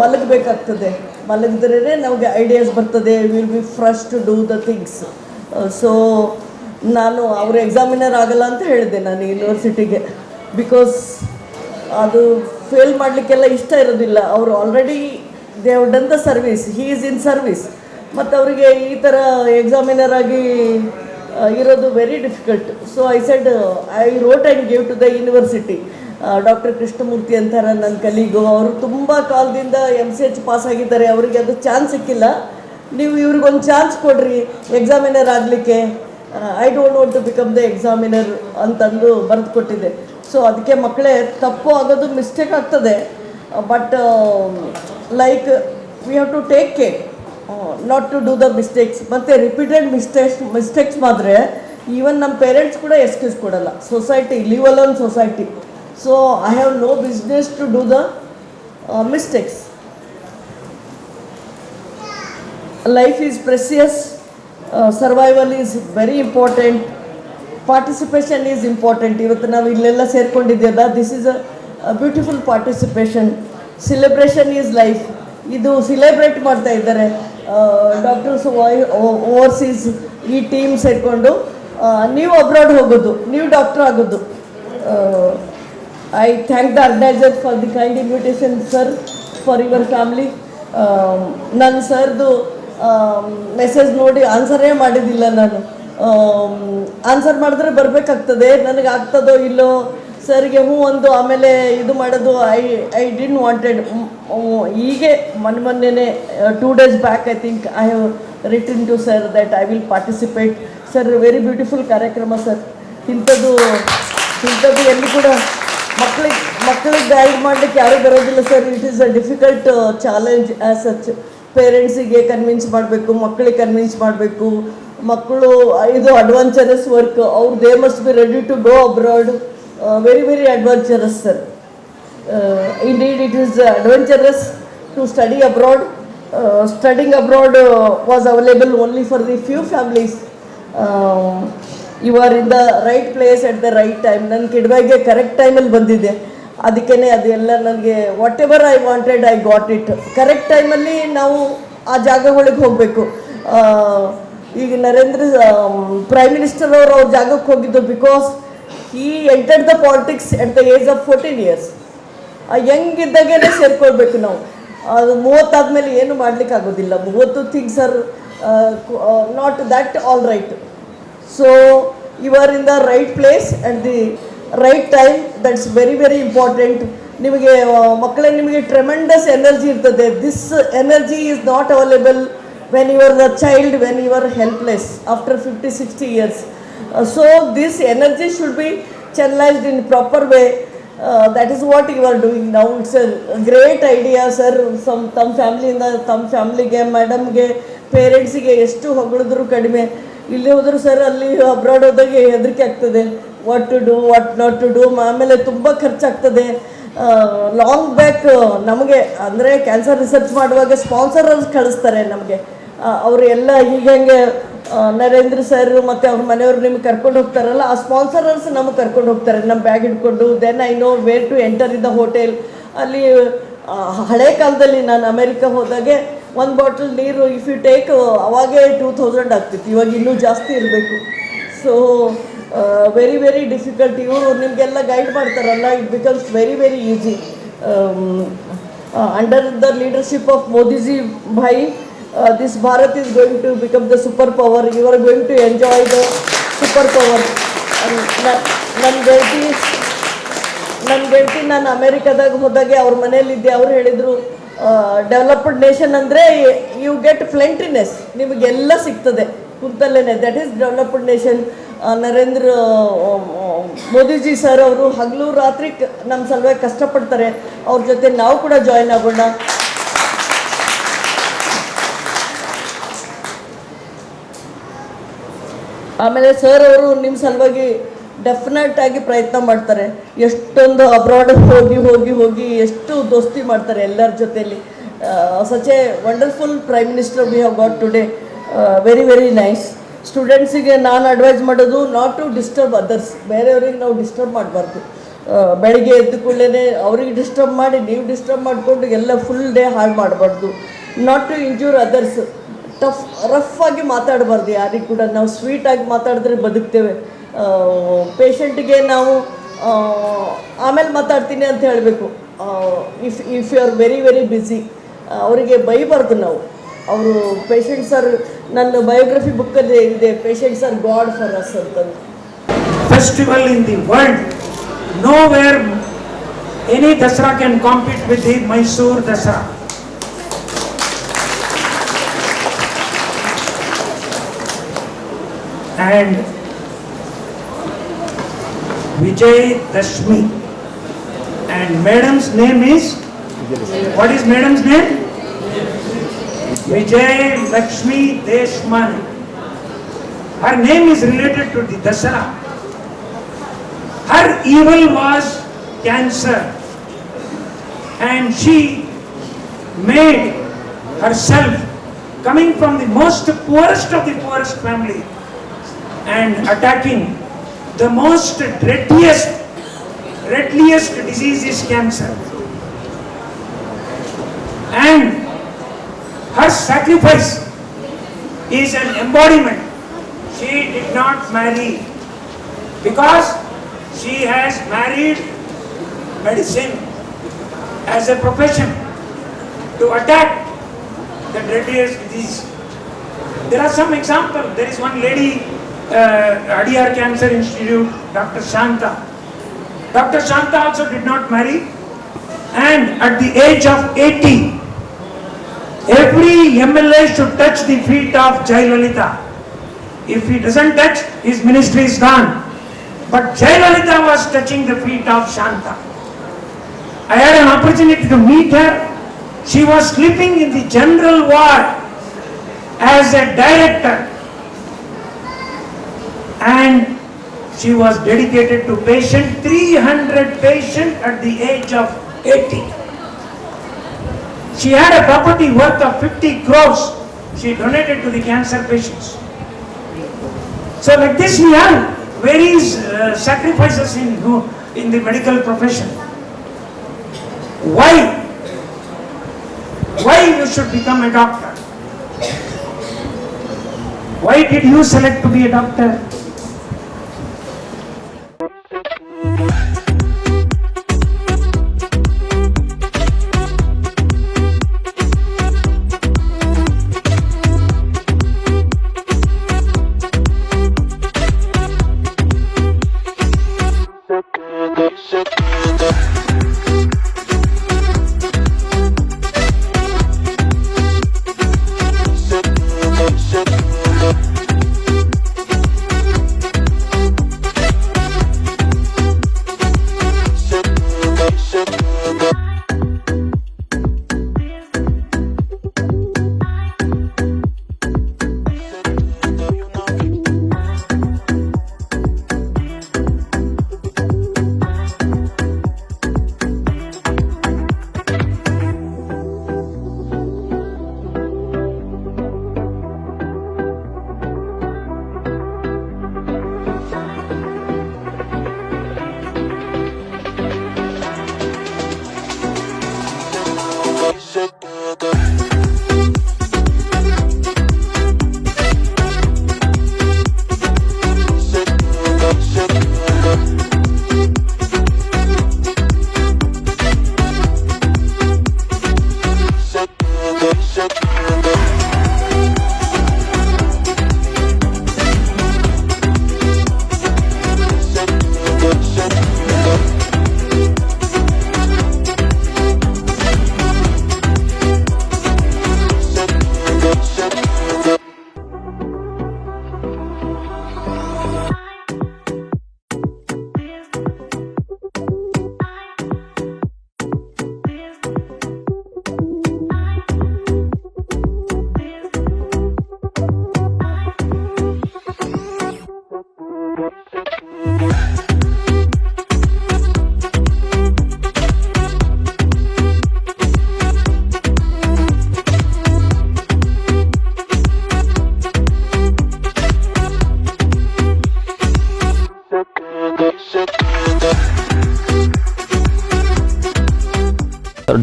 ಮಲಗಬೇಕಾಗ್ತದೆ, ಮಲಗಿದ್ರೇ ನಮಗೆ ಐಡಿಯಾಸ್ ಬರ್ತದೆ, will be fresh to do the things. So ನಾನು ಅವರು ಎಕ್ಸಾಮಿನರ್ ಆಗಲ್ಲ ಅಂತ ಹೇಳಿದೆ ನಾನು ಯೂನಿವರ್ಸಿಟಿಗೆ. ಬಿಕಾಸ್ ಅದು ಫೇಲ್ ಮಾಡಲಿಕ್ಕೆಲ್ಲ ಇಷ್ಟ ಇರೋದಿಲ್ಲ. ಅವರು already they have done the service, he is in service. ಮತ್ತು ಅವರಿಗೆ ಈ ಥರ ಎಕ್ಸಾಮಿನರ್ ಆಗಿ ಇರೋದು very difficult. So I said I wrote and gave to the university. Doctor Krishnamurthy ಅಂತಾರೆ ನನ್ನ ಕಲೀಗು, ಅವರು ತುಂಬ ಕಾಲದಿಂದ MCH ಪಾಸ್ ಆಗಿದ್ದಾರೆ, ಅವರಿಗೆ ಅದು ಚಾನ್ಸ್ ಸಿಕ್ಕಿಲ್ಲ, ನೀವು ಇವ್ರಿಗೊಂದು ಚಾನ್ಸ್ ಕೊಡ್ರಿ ಎಕ್ಸಾಮಿನರ್ ಆಗಲಿಕ್ಕೆ. I don't want to become the examiner ಅಂತಂದು ಬರೆದು ಕೊಟ್ಟಿದ್ದೆ. ಸೊ ಅದಕ್ಕೆ ಮಕ್ಕಳೇ ತಪ್ಪು ಆಗೋದು ಮಿಸ್ಟೇಕ್ ಆಗ್ತದೆ. But like we have to take care not to do the mistakes. ಮತ್ತು ರಿಪೀಟೆಡ್ ಮಿಸ್ಟೇಕ್ಸ್ ಮಾಡಿದ್ರೆ ಈವನ್ ನಮ್ಮ ಪೇರೆಂಟ್ಸ್ ಕೂಡ ಎಕ್ಸ್ಕ್ಯೂಸ್ ಕೊಡಲ್ಲ. Society leave alone society. So I have no business to do the mistakes. Life is precious. Survival is very important. Participation is important. ಇವತ್ತು ನಾವು ಇಲ್ಲೆಲ್ಲ ಸೇರ್ಕೊಂಡಿದ್ದೀವಲ್ಲ, this is a beautiful participation. Celebration is life. ಇದು celebrate ಮಾಡ್ತಾ ಇದ್ದಾರೆ doctors overseas ಈ team ಸೇರಿಕೊಂಡು. ನೀವು ಅಬ್ರಾಡ್ ಹೋಗೋದು, ನೀವು ಡಾಕ್ಟರ್ ಆಗೋದು. I thank the organiser for the kind invitation sir, for your family. ನನ್ನ ಸರ್ದು ಮೆಸೇಜ್ ನೋಡಿ ಆನ್ಸರೇ ಮಾಡಿದ್ದಿಲ್ಲ ನಾನು. ಆನ್ಸರ್ ಮಾಡಿದ್ರೆ ಬರಬೇಕಾಗ್ತದೆ, ನನಗೆ ಆಗ್ತದೋ ಇಲ್ಲೋ ಸರ್ಗೆ ಹ್ಞೂ ಒಂದು ಆಮೇಲೆ ಇದು ಮಾಡೋದು. I didn't wanted. ಹೀಗೆ ಮೊನ್ನೆ 2 days back I think I have written to sir that I will participate. Sir very beautiful ಕಾರ್ಯಕ್ರಮ ಸರ್. ಇಂಥದ್ದು ಎಲ್ಲಿ ಕೂಡ ಮಕ್ಕಳಿಗೆ ಗೈಡ್ ಮಾಡಲಿಕ್ಕೆ ಯಾರೂ ಬರೋದಿಲ್ಲ sir. It is a difficult challenge as such. ಪೇರೆಂಟ್ಸಿಗೆ ಕನ್ವಿನ್ಸ್ ಮಾಡಬೇಕು, ಮಕ್ಕಳಿಗೆ ಕನ್ವಿನ್ಸ್ ಮಾಡಬೇಕು. ಮಕ್ಕಳು ಇದು ಅಡ್ವೆಂಚರಸ್ ವರ್ಕ್. ಅವ್ರು they must be ready to go abroad. very adventurous sir. Indeed it is adventurous to study abroad. Studying abroad was available only for the few families. You are in the right place at the right time. ನನ್ನ ಕಿಡ್ವಾಗೆ correct ಟೈಮಲ್ಲಿ ಬಂದಿದೆ. ಅದಕ್ಕೇ ಅದೆಲ್ಲ ನನಗೆ what ever I wanted I got it. Correct ಟೈಮಲ್ಲಿ ನಾವು ಆ ಜಾಗಗಳಿಗೆ ಹೋಗಬೇಕು. ಈಗ ನರೇಂದ್ರ ಪ್ರೈಮ್ ಮಿನಿಸ್ಟರ್ ಅವ್ರ ಜಾಗಕ್ಕೆ ಹೋಗಿದ್ದು because he entered the politics at the age of 14 years. Young ಇದ್ದಾಗೇ ಸೇರ್ಕೊಳ್ಬೇಕು ನಾವು. ಅದು 30 ಆದಮೇಲೆ ಏನು ಮಾಡಲಿಕ್ಕೆ ಆಗೋದಿಲ್ಲ. 30 things are not that all right. So you are in the right place at the right time. That's very important. ನಿಮಗೆ ಮಕ್ಕಳೇ ನಿಮಗೆ ಟ್ರೆಮೆಂಡಸ್ ಎನರ್ಜಿ ಇರ್ತದೆ. This energy is not available when you are the child, when you are helpless after 50-60 years. So this energy should be channelized in proper way. That is what you are doing now. It's a great idea sir. ತಮ್ಮ ಫ್ಯಾಮಿಲಿಯಿಂದ ತಮ್ಮ ಫ್ಯಾಮಿಲಿಗೆ, ಮೇಡಮ್ಗೆ, ಪೇರೆಂಟ್ಸಿಗೆ ಎಷ್ಟು ಹೊಗಳಿದ್ರು ಕಡಿಮೆ. ಇಲ್ಲಿ ಹೋದ್ರು sir, ಅಲ್ಲಿ abroad ಹೋದಾಗೆ ಹೆದರಿಕೆ ಆಗ್ತದೆ. What to do, what not to do. ಆಮೇಲೆ ತುಂಬ ಖರ್ಚಾಗ್ತದೆ. ಲಾಂಗ್ ಬ್ಯಾಕ್ ನಮಗೆ ಅಂದರೆ ಕ್ಯಾನ್ಸರ್ ರಿಸರ್ಚ್ ಮಾಡುವಾಗ ಸ್ಪಾನ್ಸರ್ಸ್ ಕಳಿಸ್ತಾರೆ ನಮಗೆ. ಅವರು ಎಲ್ಲ ಹೀಗೆ ನರೇಂದ್ರ ಸರ್ ಮತ್ತು ಅವ್ರ ಮನೆಯವರು ನಿಮ್ಗೆ ಕರ್ಕೊಂಡು ಹೋಗ್ತಾರಲ್ಲ, ಆ ಸ್ಪಾನ್ಸರರ್ಸ್ ನಮಗೆ ಕರ್ಕೊಂಡು ಹೋಗ್ತಾರೆ ನಮ್ಮ ಬ್ಯಾಗ್ ಹಿಡ್ಕೊಂಡು. Then I know where to enter in the hotel. ಅಲ್ಲಿ ಹಳೆ ಕಾಲದಲ್ಲಿ ನಾನು ಅಮೇರಿಕಾ ಹೋದಾಗೆ ಒಂದು ಬಾಟಲ್ ನೀರು ಇಫ್ ಯು ಟೇಕ್ ಅವಾಗೇ 2000 ಆಗ್ತಿತ್ತು. ಇವಾಗ ಇನ್ನೂ ಜಾಸ್ತಿ ಇರಬೇಕು. So very difficult. ಇವರು ನಿಮಗೆಲ್ಲ ಗೈಡ್ ಮಾಡ್ತಾರಲ್ಲ, it becomes very easy. Under the leadership of Modiji Bhai, this Bharat is going to become the superpower. You are going to enjoy the superpower. ನನ್ನ ಗೆಳತಿ ನಾನು ಅಮೇರಿಕಾದಾಗ ಹೋದಾಗೆ ಅವ್ರ ಮನೇಲಿದ್ದೆ. ಅವ್ರು ಹೇಳಿದರು ಡೆವಲಪ್ಡ್ ನೇಷನ್ ಅಂದರೆ ಯು ಗೆಟ್ ಫ್ಲೆಂಟಿನೆಸ್, ನಿಮಗೆಲ್ಲ ಸಿಗ್ತದೆ. ಕುಂತಲ್ಲೇನೆ. That is developed nation. Narendra Modiji sir ಅವರು ಹಗಲು ರಾತ್ರಿ ನಮ್ಮ ಸಲುವಾಗಿ ಕಷ್ಟಪಡ್ತಾರೆ. ಅವ್ರ ಜೊತೆ ನಾವು ಕೂಡ ಜಾಯಿನ್ ಆಗೋಣ. ಆಮೇಲೆ ಸರ್ ಅವರು ನಿಮ್ಮ ಸಲುವಾಗಿ ಡೆಫಿನೆಟ್ ಆಗಿ ಪ್ರಯತ್ನ ಮಾಡ್ತಾರೆ. ಎಷ್ಟೊಂದು ಅಬ್ರಾಡ್ ಹೋಗಿ ಹೋಗಿ ಹೋಗಿ ಎಷ್ಟು ದೋಸ್ತಿ ಮಾಡ್ತಾರೆ ಎಲ್ಲರ ಜೊತೆಯಲ್ಲಿ. Such a wonderful prime minister we have got today. Very very nice. ಸ್ಟೂಡೆಂಟ್ಸಿಗೆ ನಾನು ಅಡ್ವೈಸ್ ಮಾಡೋದು ನಾಟ್ ಟು ಡಿಸ್ಟರ್ಬ್ ಅದರ್ಸ್. ಬೇರೆಯವ್ರಿಗೆ ನಾವು ಡಿಸ್ಟರ್ಬ್ ಮಾಡಬಾರ್ದು. ಬೆಳಗ್ಗೆ ಎದ್ದ ಕೂಡಲೇ ಅವ್ರಿಗೆ ಡಿಸ್ಟರ್ಬ್ ಮಾಡಿ ನೀವು ಡಿಸ್ಟರ್ಬ್ ಮಾಡಿಕೊಂಡು ಎಲ್ಲ ಫುಲ್ ಡೇ ಹಾಳು ಮಾಡಬಾರ್ದು. Not to injure others. Rough ಆಗಿ ಮಾತಾಡಬಾರ್ದು ಯಾರಿಗೆ ಕೂಡ. ನಾವು ಸ್ವೀಟಾಗಿ ಮಾತಾಡಿದ್ರೆ ಬದುಕ್ತೇವೆ. ಪೇಷಂಟಿಗೆ ನಾವು ಆಮೇಲೆ ಮಾತಾಡ್ತೀನಿ ಅಂತ ಹೇಳಬೇಕು. If you are very very busy ಅವರಿಗೆ ಬೈಬಾರ್ದು ನಾವು. ಅವರು ಪೇಷಂಟ್ಸ್ ಆರ್, ನನ್ನ ಬಯೋಗ್ರಫಿ ಬುಕ್ಕಲ್ಲಿ ಇದೆ, patients are god for us ಅಂತಂದು. Festival in the world, nowhere any Dasara can compete with the Mysore Dasara. And Vijay Dashmi, and madam's name is, what is madam's name? Vijay Lakshmi Deshmani. Her name is related to the Dasara. Her evil was cancer, and she made herself coming from the most poorest of the poorest family and attacking the most deadliest disease is cancer. And her sacrifice is an embodiment. She did not marry because she has married medicine as a profession to attack the deadliest disease. There are some examples. There is one lady, Adyar Cancer Institute, Dr. Shanta. Dr. Shanta also did not marry, and at the age of 80, every MLA should touch the feet of Jayalalitha. If he doesn't touch, his ministry is gone. But Jayalalitha was touching the feet of Shanta. I had an opportunity to meet her. She was sleeping in the general ward as a director, and she was dedicated to patient, 300 patients at the age of 80. She had a property worth of 50 crores. She donated to the cancer patients. So like this we have various sacrifices in the medical profession. Why you should become a doctor? Why did you select to be a doctor?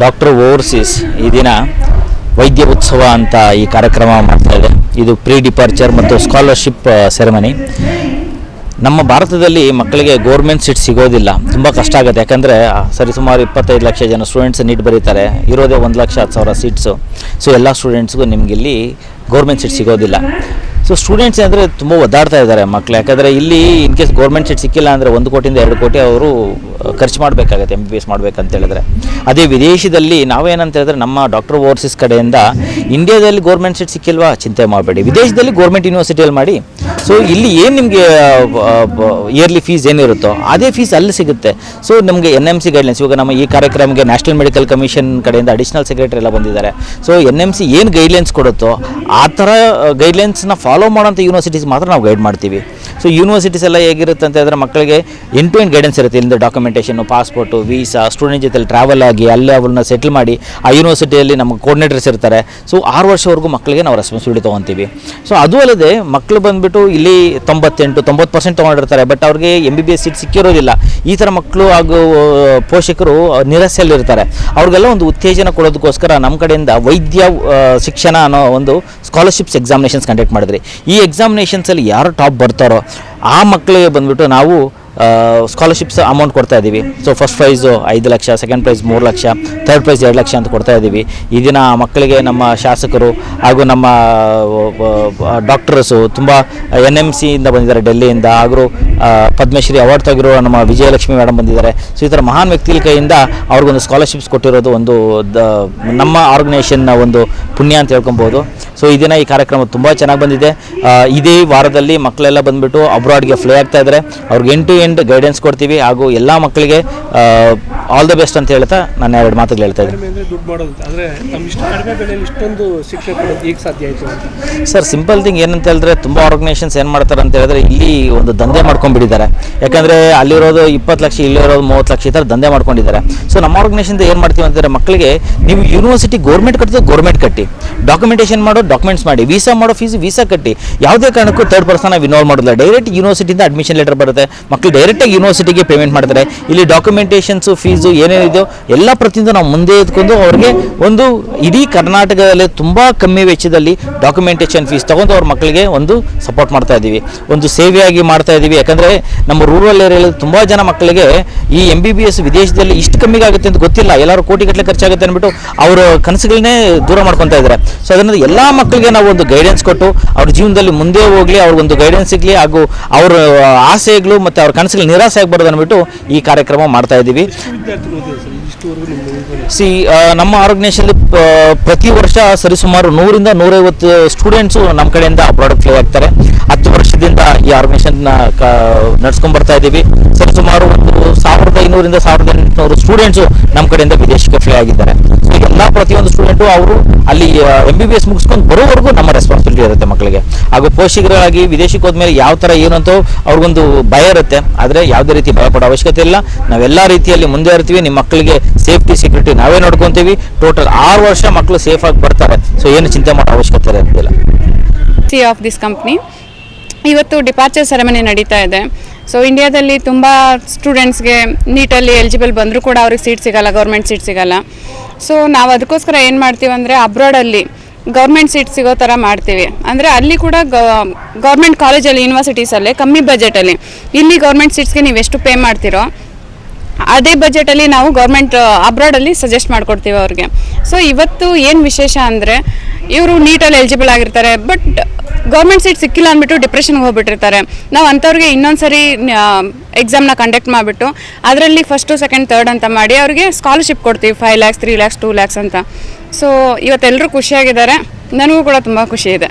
Doctor overseas ಈ ದಿನ ವೈದ್ಯ ಉತ್ಸವ ಅಂತ ಈ ಕಾರ್ಯಕ್ರಮ ಮಾಡ್ತಾ ಇದೆ. ಇದು ಪ್ರೀ ಡಿಪಾರ್ಚರ್ ಮತ್ತು ಸ್ಕಾಲರ್ಶಿಪ್ ಸೆರೆಮನಿ. ನಮ್ಮ ಭಾರತದಲ್ಲಿ ಮಕ್ಕಳಿಗೆ ಗೌರ್ಮೆಂಟ್ ಸೀಟ್ ಸಿಗೋದಿಲ್ಲ, ತುಂಬ ಕಷ್ಟ ಆಗುತ್ತೆ. ಯಾಕಂದರೆ ಸರಿಸುಮಾರು 25 ಲಕ್ಷ ಜನ ಸ್ಟೂಡೆಂಟ್ಸ್ ನೀಟ್ ಬರೀತಾರೆ, ಇರೋದೇ 1,10,000 ಸೀಟ್ಸು. ಸೊ ಎಲ್ಲ ಸ್ಟೂಡೆಂಟ್ಸ್ಗೂ ನಿಮಗಿಲ್ಲಿ ಗೌರ್ಮೆಂಟ್ ಸೀಟ್ ಸಿಗೋದಿಲ್ಲ. ಸೊ ಸ್ಟೂಡೆಂಟ್ಸ್ ಅಂದರೆ ತುಂಬ ಒದ್ದಾಡ್ತಾ ಇದ್ದಾರೆ ಮಕ್ಕಳು. ಯಾಕಂದರೆ ಇಲ್ಲಿ ಇನ್ ಕೇಸ್ ಗೌರ್ಮೆಂಟ್ ಸೀಟ್ ಸಿಕ್ಕಿಲ್ಲ ಅಂದರೆ 1 ಕೋಟಿಯಿಂದ 2 ಕೋಟಿ ಅವರು ಖರ್ಚು ಮಾಡಬೇಕಾಗತ್ತೆ MBBS ಮಾಡಬೇಕಂತ ಹೇಳಿದ್ರೆ. ಅದೇ ವಿದೇಶದಲ್ಲಿ ನಾವೇನಂತ ಹೇಳಿದ್ರೆ ನಮ್ಮ ಡಾಕ್ಟರ್ ಓವರ್ಸೀಸ್ ಕಡೆಯಿಂದ ಇಂಡಿಯಾದಲ್ಲಿ ಗೌರ್ಮೆಂಟ್ ಸೀಟ್ ಸಿಕ್ಕಿಲ್ವಾ ಚಿಂತೆ ಮಾಡಬೇಡಿ, ವಿದೇಶದಲ್ಲಿ ಗೌರ್ಮೆಂಟ್ ಯೂನಿವರ್ಸಿಟಿಯಲ್ಲಿ ಮಾಡಿ. ಸೊ ಇಲ್ಲಿ ಏನು ನಿಮಗೆ ಇಯರ್ಲಿ ಫೀಸ್ ಏನಿರುತ್ತೋ ಅದೇ ಫೀಸ್ ಅಲ್ಲಿ ಸಿಗುತ್ತೆ. ಸೊ ನಮಗೆ NMC ಗೈಡ್ಲೈನ್ಸ್, ಇವಾಗ ನಮ್ಮ ಈ ಕಾರ್ಯಕ್ರಮಕ್ಕೆ ನ್ಯಾಷನಲ್ ಮೆಡಿಕಲ್ ಕಮಿಷನ್ ಕಡೆಯಿಂದ ಅಡಿಷನಲ್ ಸೆಕ್ರೆಟರಿ ಎಲ್ಲ ಬಂದಿದ್ದಾರೆ. ಸೊ NMC ಏನು ಗೈಡ್ಲೈನ್ಸ್ ಕೊಡುತ್ತೋ ಆ ಥರ ಗೈಡ್ಲೈನ್ಸ್ನ ಫಾಲೋ ಮಾಡೋಂಥ ಯೂನಿವರ್ಸಿಟೀಸ್ ಮಾತ್ರ ನಾವು ಗೈಡ್ ಮಾಡ್ತೀವಿ. ಸೊ ಯೂನಿವರ್ಸಿಟೀಸ್ ಎಲ್ಲ ಹೇಗಿರುತ್ತೆ ಅಂತ ಹೇಳಿದ್ರೆ ಮಕ್ಕಳಿಗೆ ಎಂಡ್ ಟು ಎಂಡ್ ಗೈಡೆನ್ಸ್ ಇರುತ್ತೆ. ಇಲ್ಲಿಂದ ಡಾಕ್ಯುಮೆಂಟೇಷನು, ಪಾಸ್ಪೋರ್ಟು, ವೀಸಾ, ಸ್ಟೂಡೆಂಟ್ ಜೊತೆಲಿ ಟ್ರಾವೆಲ್ ಆಗಿ ಅಲ್ಲೇ ಅವ್ರನ್ನ ಸೆಟಲ್ ಮಾಡಿ ಆ ಯೂನಿವರ್ಸಿಟಿಯಲ್ಲಿ ನಮಗೆ ಕೋರ್ಡಿನೇಟರ್ಸ್ ಇರ್ತಾರೆ. ಸೊ 6 ವರ್ಷವರೆಗೂ ಮಕ್ಕಳಿಗೆ ನಾವು ರೆಸ್ಪಾನ್ಸಿಬಿಲಿಟಿ ತೊಗೊತೀವಿ. ಸೊ ಅದು ಅಲ್ಲದೆ ಮಕ್ಕಳು ಬಂದುಬಿಟ್ಟು ಇಲ್ಲಿ 98-90% ತೊಗೊಂಡಿರ್ತಾರೆ, ಬಟ್ ಅವ್ರಿಗೆ MBBS ಸೀಟ್ ಸಿಕ್ಕಿರೋದಿಲ್ಲ. ಈ ಥರ ಮಕ್ಕಳು ಹಾಗೂ ಪೋಷಕರು ನಿರಾಸೆಯಲ್ಲಿರ್ತಾರೆ. ಅವ್ರಿಗೆಲ್ಲ ಒಂದು ಉತ್ತೇಜನ ಕೊಡೋದಕ್ಕೋಸ್ಕರ ನಮ್ಮ ಕಡೆಯಿಂದ ವೈದ್ಯ ಶಿಕ್ಷಣ ಅನ್ನೋ ಒಂದು ಸ್ಕಾಲರ್ಶಿಪ್ಸ್ ಎಕ್ಸಾಮಿನೇಷನ್ಸ್ ಕಂಡಕ್ಟ್ ಮಾಡಿದ್ರಿ. ಈ ಎಕ್ಸಾಮಿನೇಷನ್ಸಲ್ಲಿ ಯಾರು ಟಾಪ್ ಬರ್ತಾರೋ ಆ ಮಕ್ಕಳಿಗೆ ಬಂದುಬಿಟ್ಟು ನಾವು ಸ್ಕಾಲರ್ಶಿಪ್ಸ್ ಅಮೌಂಟ್ ಕೊಡ್ತಾ ಇದ್ದೀವಿ. So first prize 5 lakh, second prize 3 lakh, third prize 2 lakh ಅಂತ ಕೊಡ್ತಾ ಇದ್ದೀವಿ. ಈ ದಿನ ಮಕ್ಕಳಿಗೆ ನಮ್ಮ ಶಾಸಕರು ಹಾಗೂ ನಮ್ಮ ಡಾಕ್ಟರ್ಸು ತುಂಬ NMCಯಿಂದ ಬಂದಿದ್ದಾರೆ, ಡೆಲ್ಲಿಯಿಂದ, ಹಾಗೂ ಪದ್ಮಶ್ರೀ ಅವಾರ್ಡ್ ತೆಗಿರೋ ನಮ್ಮ ವಿಜಯಲಕ್ಷ್ಮಿ ಮೇಡಮ್ ಬಂದಿದ್ದಾರೆ. ಸೊ ಈ ಥರ ಮಹಾನ್ ವ್ಯಕ್ತಿಗಳ ಕೈಯಿಂದ ಅವ್ರಿಗೊಂದು ಸ್ಕಾಲರ್ಶಿಪ್ಸ್ ಕೊಟ್ಟಿರೋದು ಒಂದು ನಮ್ಮ ಆರ್ಗನೈಸೇಷನ್ನ ಒಂದು ಪುಣ್ಯ ಅಂತ ಹೇಳ್ಕೊಬೋದು. ಸೊ ಈ ದಿನ ಈ ಕಾರ್ಯಕ್ರಮ ತುಂಬ ಚೆನ್ನಾಗಿ ಬಂದಿದೆ. ಇದೇ ವಾರದಲ್ಲಿ ಮಕ್ಕಳೆಲ್ಲ ಬಂದುಬಿಟ್ಟು ಅಬ್ರಾಡ್ಗೆ ಫ್ಲೈ ಆಗ್ತಾ ಇದ್ದಾರೆ. ಅವ್ರಿಗೆ ಎಂಡ್ ಟು ಎಂಡ್ ಗೈಡೆನ್ಸ್ ಕೊಡ್ತೀವಿ ಹಾಗೂ ಎಲ್ಲ ಮಕ್ಕಳಿಗೆ ಆಲ್ ದ ಬೆಸ್ಟ್ ಅಂತ ಹೇಳ್ತಾ ನಾನು 2 ಮಾತುಗಳು ಹೇಳ್ತಾ ಇದ್ದೀನಿ. ಸರ್ ಸಿಂಪಲ್ ಥಿಂಗ್ ಏನಂತ ಹೇಳಿದ್ರೆ ತುಂಬ ಆರ್ಗನೈಸೇಷನ್ಸ್ ಏನು ಮಾಡ್ತಾರೆ ಅಂತ ಹೇಳಿದ್ರೆ ಇಲ್ಲಿ ಒಂದು ದಂಧೆ ಮಾಡ್ಕೊಂಡ್ಬಿಟ್ಟಿದ್ದಾರೆ. ಯಾಕಂದರೆ ಅಲ್ಲಿರೋದು 20 ಲಕ್ಷ, ಇಲ್ಲಿರೋದು 30 ಲಕ್ಷ, ಈ ಥರ ದಂಧೆ ಮಾಡ್ಕೊಂಡಿದ್ದಾರೆ. ಸೊ ನಮ್ಮ ಆರ್ಗನೈಸೇಷನ್ ಏನು ಮಾಡ್ತೀವಿ ಅಂತಂದರೆ ಮಕ್ಕಳಿಗೆ ನೀವು ಯೂನಿವರ್ಸಿಟಿ ಗೌರ್ಮೆಂಟ್ ಕಟ್ಟಿದ್ರೆ ಗೌರ್ಮೆಂಟ್ ಕಟ್ಟಿ, ಡಾಕ್ಯುಮೆಂಟೇಷನ್ ಮಾಡೋ ಡಾಕ್ಯುಮೆಂಟ್ಸ್ ಮಾಡಿ, ವೀಸಾ ಮಾಡೋ ಫೀಸ್ ವೀಸಾ ಕಟ್ಟಿ. ಯಾವುದೇ ಕಾರಣಕ್ಕೂ ಥರ್ಡ್ ಪರ್ಸನ್ ನಾವು ಇನ್ವಾಲ್ವ್ ಮಾಡೋದಿಲ್ಲ. ಡೈರೆಕ್ಟ್ ಯೂನಿವರ್ಸಿಟಿಯಿಂದ ಅಡ್ಮಿಷನ್ ಲೆಟರ್ ಬರುತ್ತೆ, ಮಕ್ಕಳು ಡೈರೆಕ್ಟಾಗಿ ಯೂನಿವರ್ಸಿಟಿಗೆ ಪೇಮೆಂಟ್ ಮಾಡ್ತಾರೆ. ಇಲ್ಲಿ ಡಾಕ್ಯುಮೆಂಟೇಷನ್ಸು, ಫೀಸು ಏನೇನಿದೆಯೋ ಎಲ್ಲ ಪ್ರತಿಯೊಂದು ನಾವು ಮುಂದೆ ಇದ್ಕೊಂಡು ಅವ್ರಿಗೆ ಒಂದು ಇಡೀ ಕರ್ನಾಟಕದಲ್ಲಿ ತುಂಬ ಕಮ್ಮಿ ವೆಚ್ಚದಲ್ಲಿ ಡಾಕ್ಯುಮೆಂಟೇಷನ್ ಫೀಸ್ ತೊಗೊಂಡು ಅವ್ರ ಮಕ್ಕಳಿಗೆ ಒಂದು ಸಪೋರ್ಟ್ ಮಾಡ್ತಾ ಇದ್ದೀವಿ, ಒಂದು ಸೇವೆಯಾಗಿ ಮಾಡ್ತಾ ಇದ್ದೀವಿ. ಯಾಕಂದರೆ ನಮ್ಮ ರೂರಲ್ ಏರಿಯಾದಲ್ಲಿ ತುಂಬ ಜನ ಮಕ್ಕಳಿಗೆ ಈ MBBS ವಿದೇಶದಲ್ಲಿ ಇಷ್ಟು ಕಮ್ಮಿಗೆ ಆಗುತ್ತೆ ಅಂತ ಗೊತ್ತಿಲ್ಲ. ಎಲ್ಲರೂ ಕೋಟಿಗಟ್ಟಲೆ ಖರ್ಚಾಗುತ್ತೆ ಅಂದ್ಬಿಟ್ಟು ಅವರ ಕನಸುಗಳನ್ನೇ ದೂರ ಮಾಡ್ಕೊತಾ ಇದ್ದಾರೆ. ಸೊ ಅದರಿಂದ ಎಲ್ಲ ಮಕ್ಕಳಿಗೆ ನಾವು ಒಂದು ಗೈಡೆನ್ಸ್ ಕೊಟ್ಟು ಅವ್ರ ಜೀವನದಲ್ಲಿ ಮುಂದೆ ಹೋಗಲಿ, ಅವ್ರಿಗೊಂದು ಗೈಡೆನ್ಸ್ ಸಿಗಲಿ, ಹಾಗೂ ಅವರ ಆಸೆಗಳು ಮತ್ತು ಅವ್ರ ಕನಸುಗಳು ನಿರಾಸೆ ಆಗಬಾರ್ದು ಅಂದ್ಬಿಟ್ಟು ಈ ಕಾರ್ಯಕ್ರಮ ಮಾಡ್ತಾ ಇದ್ದೀವಿ. ನಮ್ಮ ಆರ್ಗನೈಸೇಷನ್ ಪ್ರತಿ ವರ್ಷ ಸರಿಸುಮಾರು 100ರಿಂದ 150 ಸ್ಟೂಡೆಂಟ್ಸು ನಮ್ಮ ಕಡೆಯಿಂದ ಅಬ್ರಾಡ್ ಫ್ಲೈ ಆಗ್ತಾರೆ. 10 ವರ್ಷದಿಂದ ಈ ಆರ್ಗನೈಸೇಷನ್ ನಡ್ಸ್ಕೊಂಡ್ ಬರ್ತಾ ಇದ್ದೀವಿ. ಸರಿಸುಮಾರು ಒಂದು 1500ರಿಂದ 1800 ಸ್ಟೂಡೆಂಟ್ಸು ನಮ್ಮ ಕಡೆಯಿಂದ ವಿದೇಶಕ್ಕೆ ಫ್ಲೈ ಆಗಿದ್ದಾರೆ. ಸೊ ಎಲ್ಲ ಪ್ರತಿಯೊಂದು ಸ್ಟೂಡೆಂಟು ಅವರು ಅಲ್ಲಿ MBBS ಮುಗಿಸ್ಕೊಂಡು ಬರೋವರೆಗೂ ನಮ್ಮ ರೆಸ್ಪಾನ್ಸಿಬಿಲಿಟಿ ಇರುತ್ತೆ ಮಕ್ಕಳಿಗೆ. ಹಾಗೂ ಪೋಷಕರಾಗಿ ವಿದೇಶಕ್ಕೆ ಹೋದ್ಮೇಲೆ ಯಾವ ಥರ ಏನು ಅಂತ ಅವ್ರಿಗೊಂದು ಭಯ ಇರುತ್ತೆ. ಆದರೆ ಯಾವುದೇ ರೀತಿ ಭಯಪಡೋ ಅವಶ್ಯಕತೆ ಇಲ್ಲ. ನಾವೆಲ್ಲ ರೀತಿಯಲ್ಲಿ ಮುಂದೆ ಇರ್ತೀವಿ. ನಿಮ್ಮ ಮಕ್ಕಳಿಗೆ ಸೇಫ್ಟಿ ಸೆಕ್ಯೂರಿಟಿ ನಾವೇ ನೋಡ್ಕೊತೀವಿ. ಟೋಟಲ್ 6 ವರ್ಷ ಮಕ್ಕಳು ಸೇಫ್ ಆಗಿ ಬರ್ತಾರೆ. ಸೊ ಏನು ಚಿಂತೆ ಮಾಡೋ ಅವಶ್ಯಕತೆ ಇರೋದಿಲ್ಲ. ಆಫ್ ದಿಸ್ ಕಂಪ್ನಿ ಇವತ್ತು ಡಿಪಾರ್ಚರ್ ಸೆರೆಮನಿ ನಡೀತಾ ಇದೆ. ಸೊ ಇಂಡಿಯಾದಲ್ಲಿ ತುಂಬ ಸ್ಟೂಡೆಂಟ್ಸ್ಗೆ ನೀಟಲ್ಲಿ ಎಲಿಜಿಬಲ್ ಬಂದರೂ ಕೂಡ ಅವ್ರಿಗೆ ಸೀಟ್ ಸಿಗಲ್ಲ, ಗೌರ್ಮೆಂಟ್ ಸೀಟ್ ಸಿಗಲ್ಲ. ಸೊ ನಾವು ಅದಕ್ಕೋಸ್ಕರ ಏನು ಮಾಡ್ತೀವಿ ಅಂದರೆ ಅಬ್ರಾಡಲ್ಲಿ ಗೌರ್ಮೆಂಟ್ ಸೀಟ್ ಸಿಗೋ ಥರ ಮಾಡ್ತೀವಿ. ಅಂದರೆ ಅಲ್ಲಿ ಕೂಡ ಗೌರ್ಮೆಂಟ್ ಕಾಲೇಜಲ್ಲಿ, ಯೂನಿವರ್ಸಿಟೀಸಲ್ಲೇ ಕಮ್ಮಿ ಬಜೆಟಲ್ಲಿ, ಇಲ್ಲಿ ಗೌರ್ಮೆಂಟ್ ಸೀಟ್ಸ್ಗೆ ನೀವು ಎಷ್ಟು ಪೇ ಮಾಡ್ತೀರೋ ಅದೇ ಬಜೆಟಲ್ಲಿ ನಾವು ಗೌರ್ಮೆಂಟ್ ಅಬ್ರಾಡಲ್ಲಿ ಸಜೆಸ್ಟ್ ಮಾಡಿಕೊಡ್ತೀವಿ ಅವ್ರಿಗೆ. ಸೊ ಇವತ್ತು ಏನು ವಿಶೇಷ ಅಂದರೆ ಇವರು ನೀಟಲ್ಲಿ ಎಲಿಜಿಬಲ್ ಆಗಿರ್ತಾರೆ, ಬಟ್ ಗೌರ್ಮೆಂಟ್ ಸೀಟ್ ಸಿಕ್ಕಿಲ್ಲ ಅಂದ್ಬಿಟ್ಟು ಡಿಪ್ರೆಷನ್ಗೆ ಹೋಗ್ಬಿಟ್ಟಿರ್ತಾರೆ. ನಾವು ಅಂಥವ್ರಿಗೆ ಇನ್ನೊಂದು ಸರಿ ಎಕ್ಸಾಮ್ನ ಕಂಡಕ್ಟ್ ಮಾಡಿಬಿಟ್ಟು ಅದರಲ್ಲಿ ಫಸ್ಟು, ಸೆಕೆಂಡ್, ಥರ್ಡ್ ಅಂತ ಮಾಡಿ ಅವ್ರಿಗೆ ಸ್ಕಾಲರ್ಶಿಪ್ ಕೊಡ್ತೀವಿ. 5 lakhs, 3 lakhs, 2 lakhs ಅಂತ. ಸೊ ಇವತ್ತೆಲ್ಲರೂ ಖುಷಿಯಾಗಿದ್ದಾರೆ, ನನಗೂ ಕೂಡ ತುಂಬ ಖುಷಿ ಇದೆ.